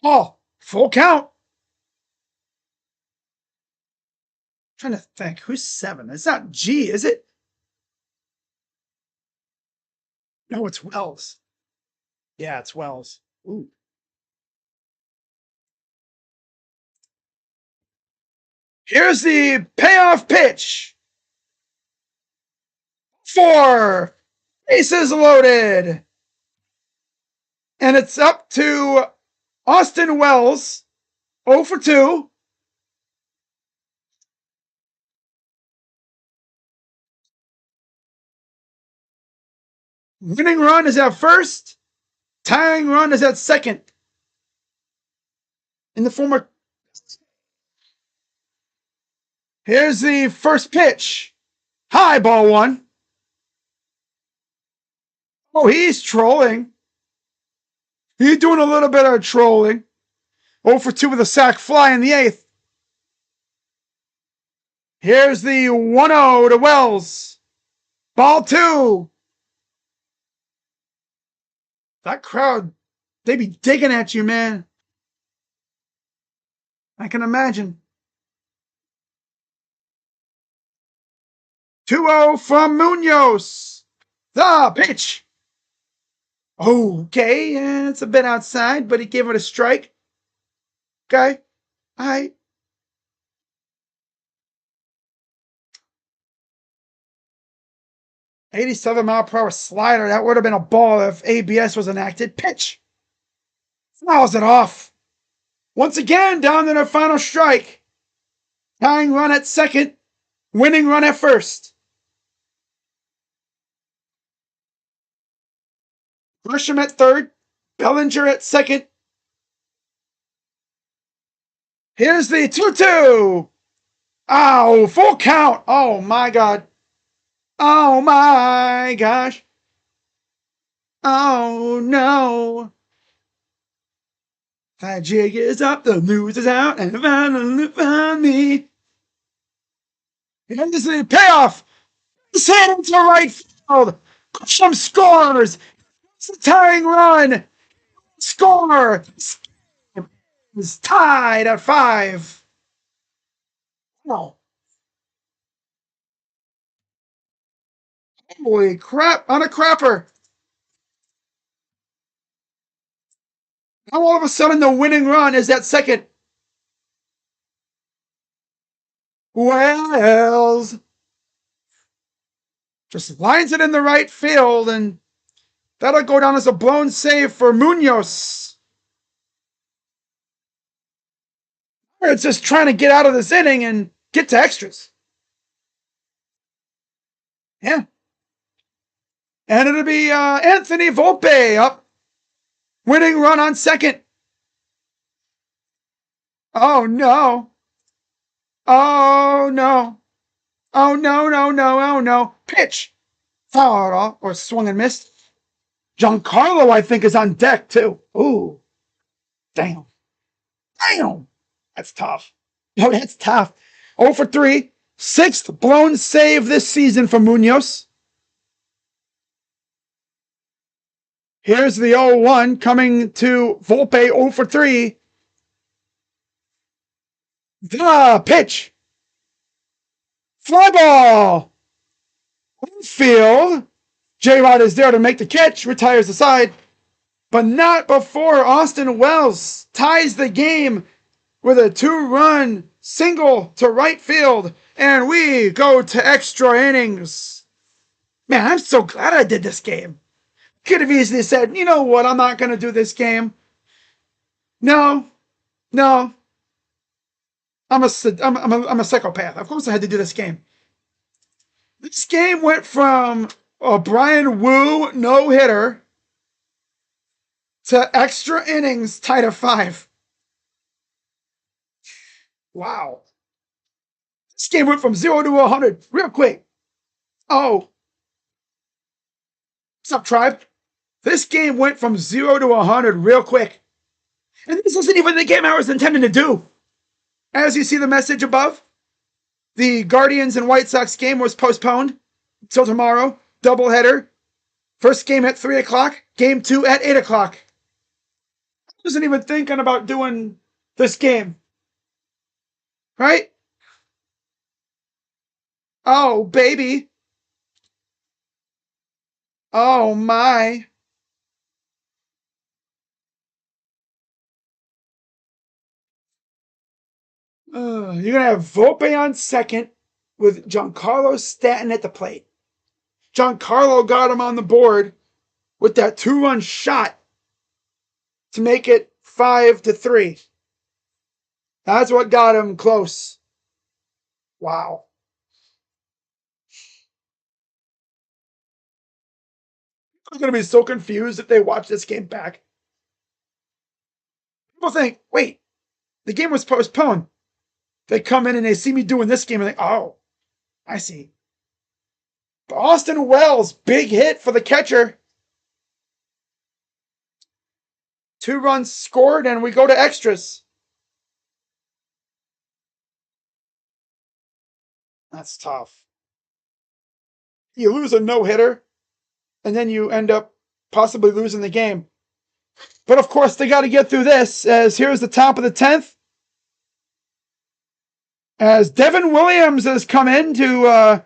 Oh, full count. I'm trying to think. Who's 7? It's not G, is it? No, it's Wells. Yeah, it's Wells. Ooh. Here's the payoff pitch. 4. Bases loaded. And it's up to Austin Wells. 0 for 2. Winning run is at first. Tying run is at second. In the form of. Here's the first pitch. High ball 1. Oh, he's trolling. He's doing a little bit of trolling. 0 for 2 with a sac fly in the 8th. Here's the 1-0 to Wells. Ball 2. That crowd, they be digging at you, man. I can imagine. 2-0 from Munoz. The pitch. Okay, yeah, it's a bit outside, but he gave it a strike. Okay, all right. 87-mile-per-hour slider. That would have been a ball if ABS was enacted. Pitch. Fouls it off. Once again, down to the final strike. Tying run at second. Winning run at first. Grisham at third. Bellinger at second. Here's the 2-2. Oh, full count. Oh, my God. Oh, my gosh. Oh, no. That jig is up, the news is out, and finally found me. And this is the payoff. It's hit into right field. Grisham scores. It's a tying run. Score. Is tied at 5. Oh. Holy crap, on a crapper. Now all of a sudden the winning run is at second. Wells just lines it in the right field, and that'll go down as a blown save for Munoz. It's just trying to get out of this inning and get to extras. Yeah. And it'll be Anthony Volpe up. Winning run on second. Oh, no. Oh, no. Oh, no, no, no, oh, no. Pitch. Foul off, or swung and missed. Giancarlo, I think, is on deck, too. Ooh. Damn. Damn. That's tough. Oh, that's tough. 0 for 3. 6th blown save this season for Munoz. Here's the 0-1 coming to Volpe, 0 for 3. The pitch. Fly ball. Field. J-Rod is there to make the catch, retires the side, but not before Austin Wells ties the game with a 2-run single to right field, and we go to extra innings. Man, I'm so glad I did this game. Could have easily said, you know what, I'm not going to do this game. No. I'm a psychopath. Of course I had to do this game. This game went from a Brian Wu no-hitter to extra innings tied at 5. Wow. This game went from 0 to 100 real quick. Oh. What's up, tribe? This game went from 0 to 100 real quick. And this isn't even the game I was intending to do. As you see the message above, the Guardians and White Sox game was postponed until tomorrow. Doubleheader. First game at 3 o'clock. Game 2 at 8 o'clock. Wasn't even thinking about doing this game, right? Oh, baby. Oh, my. You're going to have Volpe on second with Giancarlo Stanton at the plate. Giancarlo got him on the board with that 2-run shot to make it 5-3. That's what got him close. Wow. I'm going to be so confused if they watch this game back. People think, wait, the game was postponed. They come in and they see me doing this game and they, oh, I see. Austin Wells, big hit for the catcher. 2 runs scored, and we go to extras. That's tough. You lose a no-hitter, and then you end up possibly losing the game. But of course, they got to get through this, as here's the top of the 10th. As Devin Williams has come in to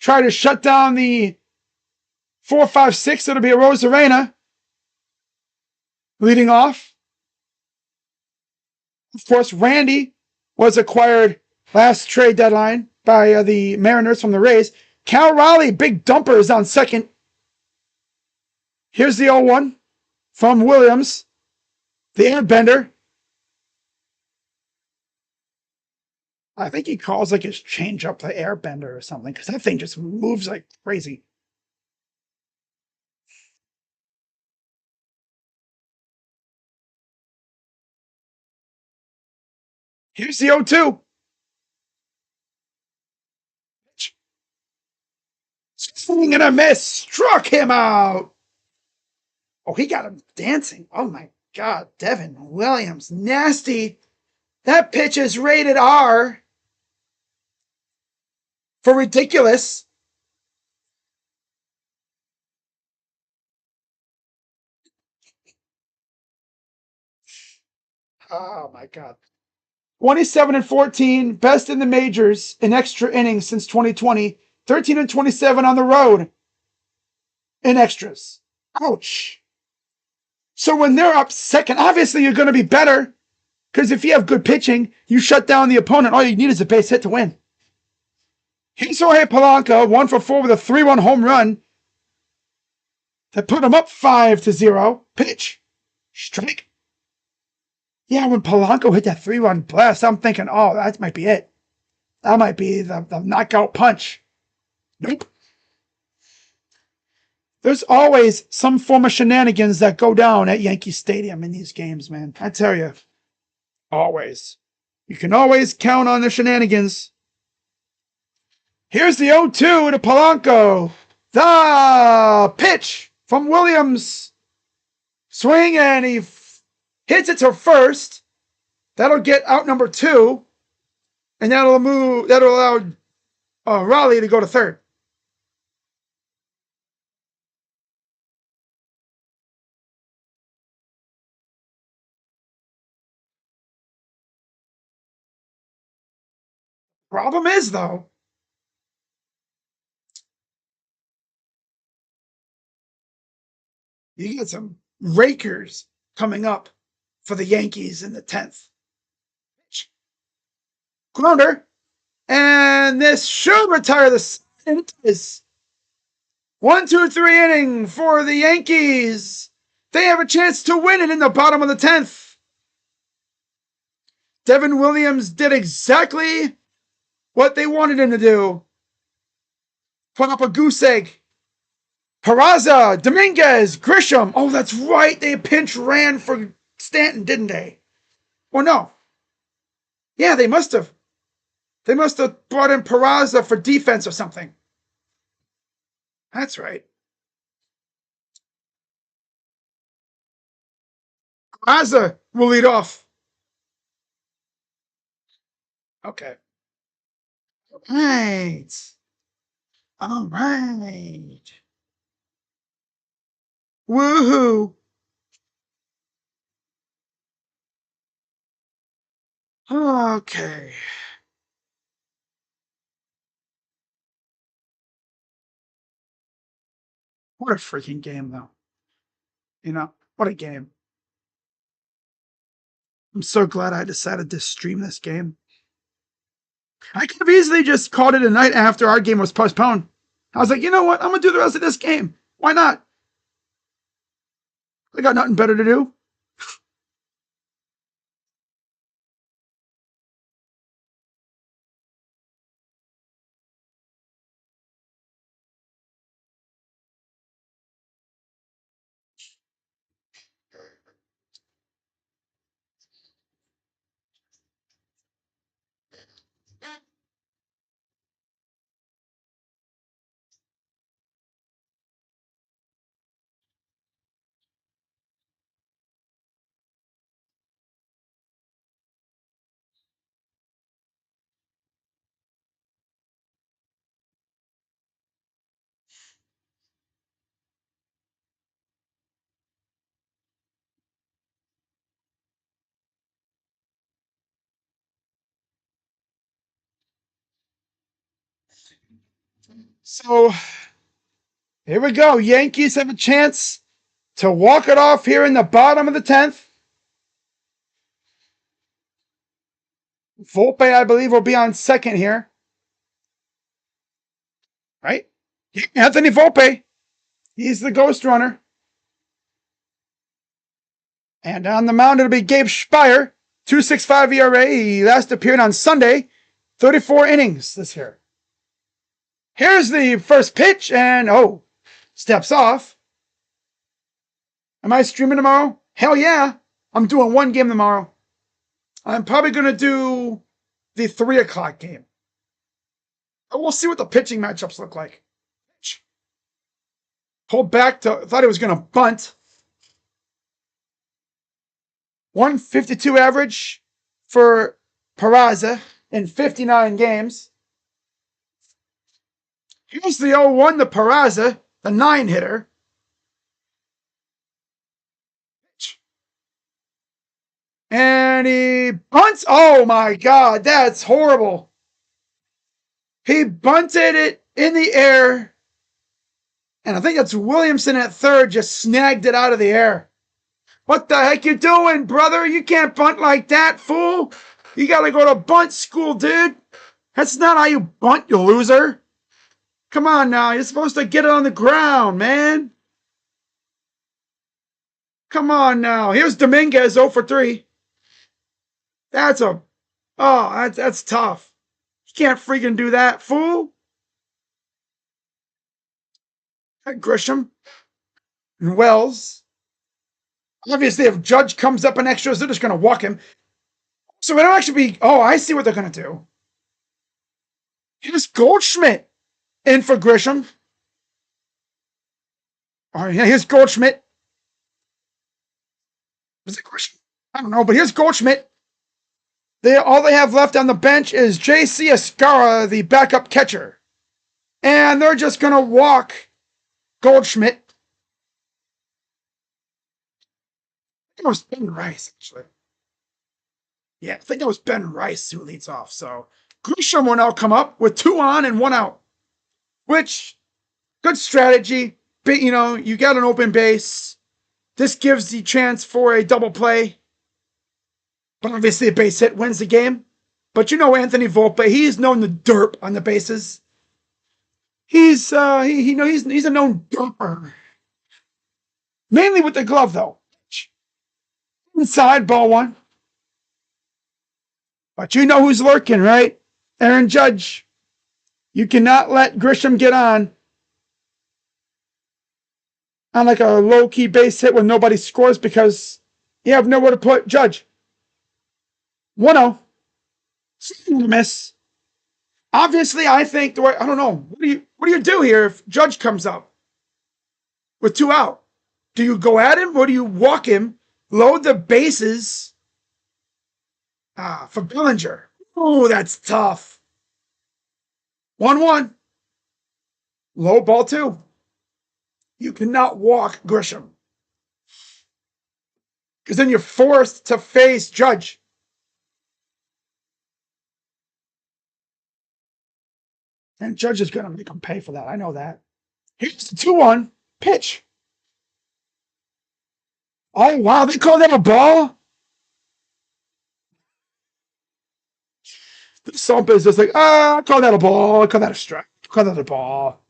try to shut down the 4-5-6. It'll be a Rosarena leading off. Of course, Randy was acquired last trade deadline by the Mariners from the Rays. Cal Raleigh, big dumper, is on second. Here's the 0-1 from Williams, the airbender. I think he calls like his changeup the airbender or something, because that thing just moves like crazy. Here's the 0-2. Swing and a miss. Struck him out. Oh, he got him dancing. Oh, my God. Devin Williams. Nasty. That pitch is rated R for ridiculous. Oh, my God. 27-14, best in the majors in extra innings since 2020. 13-27 on the road in extras. Ouch. So when they're up second, obviously you're going to be better, because if you have good pitching, you shut down the opponent. All you need is a base hit to win. Here's Jorge Polanco, 1-for-4 with a 3-run home run that put him up 5-0. Pitch. Strike. Yeah, when Polanco hit that 3-run blast, I'm thinking, oh, that might be it. That might be the knockout punch. Nope. There's always some form of shenanigans that go down at Yankee Stadium in these games, man. I tell you. Always. You can always count on the shenanigans. Here's the 0-2 to Polanco. The pitch from Williams. Swing, and he hits it to first. That'll get out number 2. And that'll allow Raleigh to go to third. Problem is, though, you get some rakers coming up for the Yankees in the 10th. Grounder. And this should retire the. It is 1-2-3 inning for the Yankees. They have a chance to win it in the bottom of the 10th. Devin Williams did exactly what they wanted him to do. Put up a goose egg. Peraza, Dominguez, Grisham. Oh, that's right. They pinch ran for Stanton, didn't they? Or no. Yeah, they must have. They must have brought in Peraza for defense or something. That's right. Peraza will lead off. Okay. Right. All right. Woohoo. Okay. What a freaking game, though. What a game. I'm so glad I decided to stream this game. I could have easily just called it a night after our game was postponed. I was like, you know what? I'm going to do the rest of this game. Why not? I got nothing better to do. So here we go. Yankees have a chance to walk it off here in the bottom of the 10th. Volpe, I believe, will be on second here. Right? Anthony Volpe. He's the ghost runner. And on the mound, it'll be Gabe Speier, 2.65 ERA. He last appeared on Sunday, 34 innings this year. Here's the first pitch, and steps off. Am I streaming tomorrow? Hell yeah. I'm doing one game tomorrow. I'm probably going to do the 3 o'clock game. We'll see what the pitching matchups look like. Pulled back to, thought he was going to bunt. 152 average for Peraza in 59 games. Here's the 0-1 to Peraza, the 9-hitter. And he bunts. Oh my God, that's horrible. He bunted it in the air. And I think that's Williamson at third, just snagged it out of the air. What the heck you doing, brother? You can't bunt like that, fool. You gotta go to bunt school, dude. That's not how you bunt, you loser. Come on now, you're supposed to get it on the ground, man. Come on now. Here's Dominguez 0 for 3. That's tough. You can't freaking do that, fool. Grisham and Wells. Obviously, if Judge comes up in extras, they're just going to walk him. So it'll actually be, I see what they're going to do. Here's Goldschmidt in for Grisham. All right, here's Goldschmidt. Was it Grisham? I don't know, but here's Goldschmidt. All they have left on the bench is J.C. Escara, the backup catcher. And they're just going to walk Goldschmidt. I think it was Ben Rice, actually. Yeah, I think it was Ben Rice who leads off. So Grisham will now come up with 2 on and 1 out. Which, good strategy. But, you got an open base. This gives the chance for a double play. But obviously a base hit wins the game. But Anthony Volpe, he's known to derp on the bases. He's he's a known derper. Mainly with the glove, though. Inside, ball 1. But you know who's lurking, right? Aaron Judge. You cannot let Grisham get on like a low-key base hit when nobody scores because you have nowhere to put Judge. 1-0. Miss. Obviously, I think I don't know. What do you do here if Judge comes up with 2 out? Do you go at him or do you walk him, load the bases for Bellinger? Oh, that's tough. 1-1. Low ball 2. You cannot walk Grisham. Because then you're forced to face Judge. And Judge is going to make him pay for that. I know that. Here's the 2-1 pitch. Oh, wow. They call that a ball? The sump is just like, I call that a ball. I call that a strike. I call that a ball.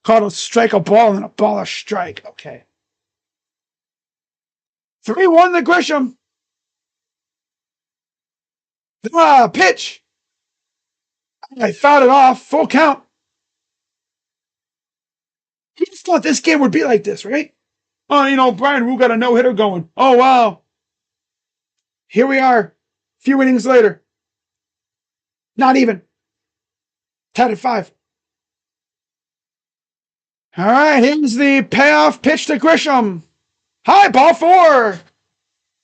Call a strike a ball and a ball a strike. Okay. 3-1 to Grisham. Pitch. I fouled it off. Full count. Who thought this game would be like this, right? Oh, Brian Wu got a no-hitter going. Oh, wow. Here we are. A few innings later. Not even. Tied at 5. All right, here's the payoff pitch to Grisham. High, ball 4.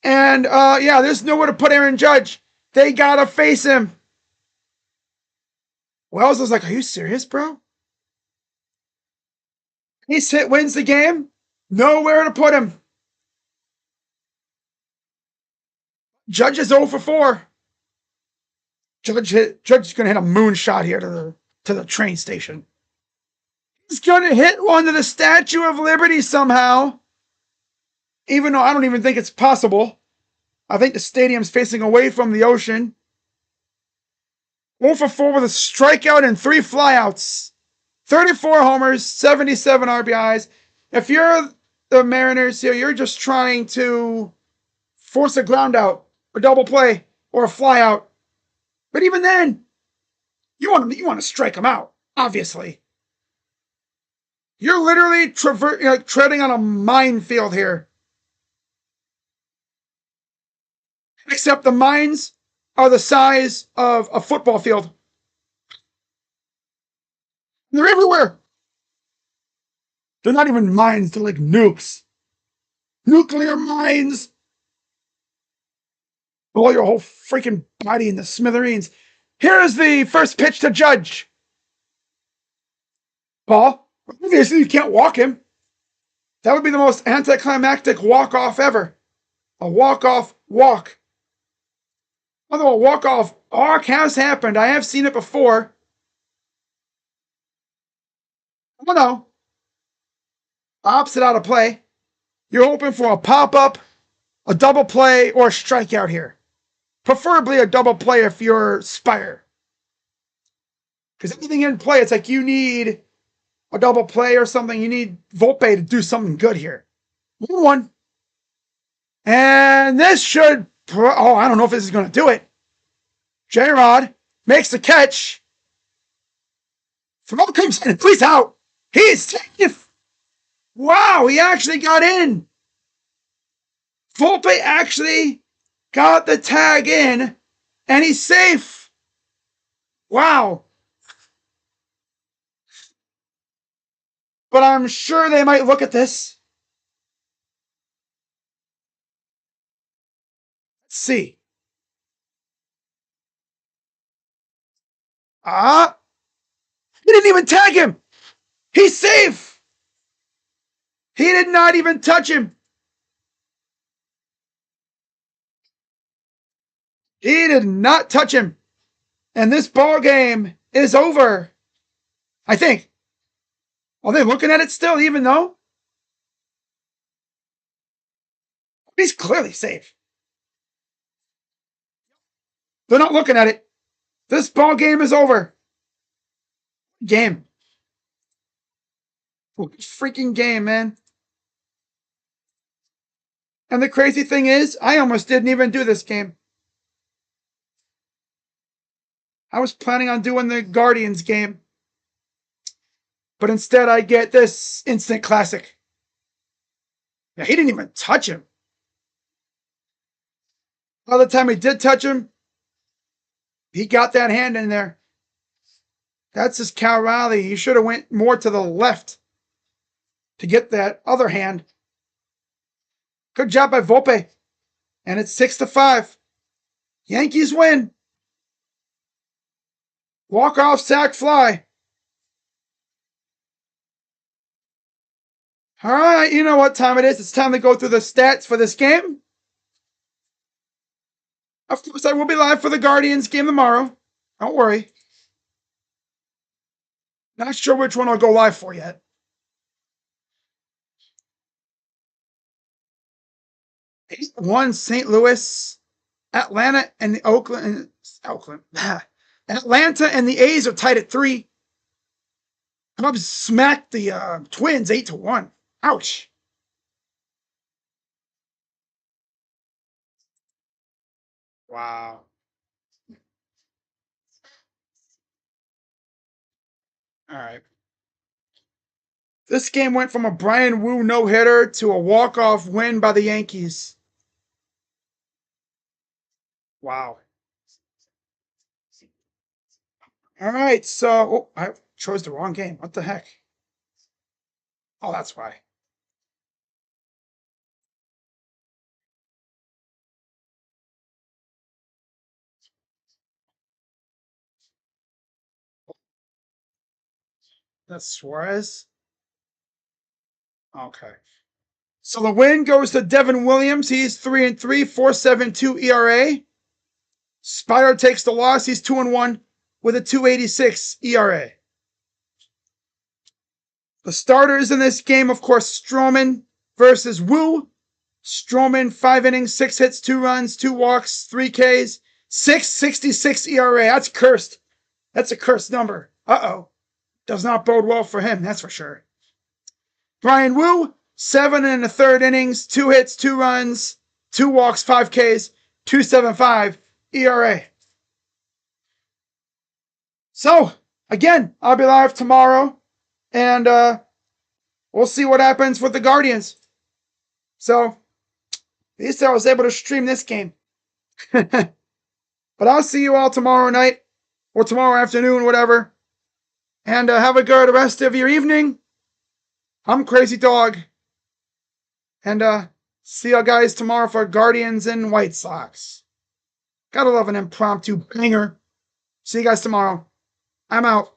And, there's nowhere to put Aaron Judge. They got to face him. Wells was like, are you serious, bro? Ace hit wins the game. Nowhere to put him. Judge is 0 for 4. Judge is going to hit a moonshot here to the train station. He's going to hit one to the Statue of Liberty somehow. Even though I don't even think it's possible. I think the stadium's facing away from the ocean. 0 for 4 with a strikeout and 3 flyouts. 34 homers, 77 RBIs. If you're the Mariners here, you're just trying to force a ground out, a double play, or a flyout. But even then, you want to strike them out, obviously. You're literally treading on a minefield here. Except the mines are the size of a football field. They're everywhere. They're not even mines, they're like nukes. Nuclear mines. Blow your whole freaking body in the smithereens. Here's the first pitch to Judge. Ball. Obviously, you can't walk him. That would be the most anticlimactic walk-off ever. A walk-off walk. Although a walk-off arc has happened. I have seen it before. Oh, no. Opposite out of play. You're hoping for a pop-up, a double play, or a strikeout here. Preferably a double play if you're Spire. Because anything in play, it's like you need a double play or something. You need Volpe to do something good here. 1-1. And this should... Oh, I don't know if this is going to do it. J-Rod makes the catch. Throw comes in. Please out. He's taking... Wow, he actually got in. Volpe actually got the tag in, and he's safe. Wow. But I'm sure they might look at this. Let's see. He didn't even tag him. He's safe. He did not even touch him. He did not touch him. And this ball game is over. I think. Are they looking at it still, even though? He's clearly safe. They're not looking at it. This ball game is over. Game. Freaking game, man. And the crazy thing is, I almost didn't even do this game. I was planning on doing the Guardians game. But instead I get this instant classic. Yeah, he didn't even touch him. By the time he did touch him, he got that hand in there. That's his Cal Raleigh. He should have went more to the left to get that other hand. Good job by Volpe. And it's 6-5. Yankees win. Walk-off sac fly. All right, you know what time it is. It's time to go through the stats for this game. Of course, I will be live for the Guardians game tomorrow. Don't worry. Not sure which one I'll go live for yet. One St. Louis, Atlanta, and the Oakland. Atlanta and the A's are tied at 3. Cubs smacked the Twins 8-1. Ouch. Wow. All right. This game went from a Brian Wu no hitter to a walk off win by the Yankees. Wow. All right. So I chose the wrong game. What the heck? Oh, that's why. That's Suarez. Okay. So the win goes to Devin Williams. He's 3-3, 4.72 ERA. Spider takes the loss. He's 2-1 with a 2.86 ERA. The starters in this game, of course, Stroman versus Wu. Stroman, 5 innings, 6 hits, 2 runs, 2 walks, 3 Ks, 6.66 ERA. That's cursed. That's a cursed number. Uh-oh. Does not bode well for him, that's for sure. Brian Wu, 7 and a third innings, 2 hits, 2 runs, 2 walks, 5 Ks, 2.75 ERA. So, again, I'll be live tomorrow, and we'll see what happens with the Guardians. So, at least I was able to stream this game. But I'll see you all tomorrow night, or tomorrow afternoon, whatever. And have a good rest of your evening. I'm Crazy Dog. And see you guys tomorrow for Guardians and White Sox. Gotta love an impromptu banger. See you guys tomorrow. I'm out.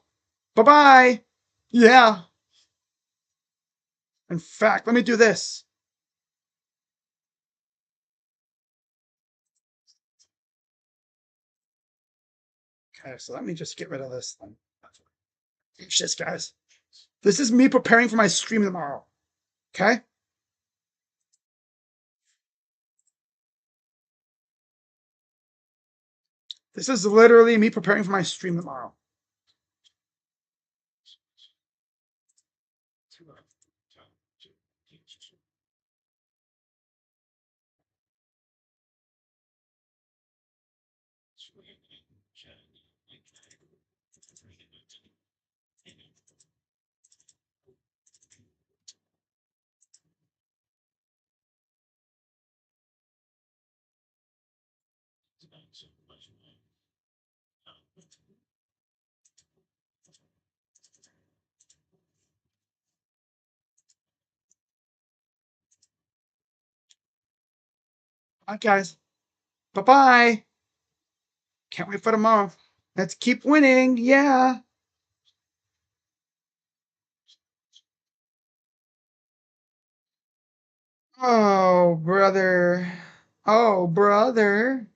Bye-bye. Yeah. In fact, let me do this. Okay, so let me just get rid of this thing. Shit, guys. This is me preparing for my stream tomorrow. Okay? This is literally me preparing for my stream tomorrow. All right, guys. Bye-bye. Can't wait for tomorrow. Let's keep winning. Yeah. Oh, brother. Oh, brother.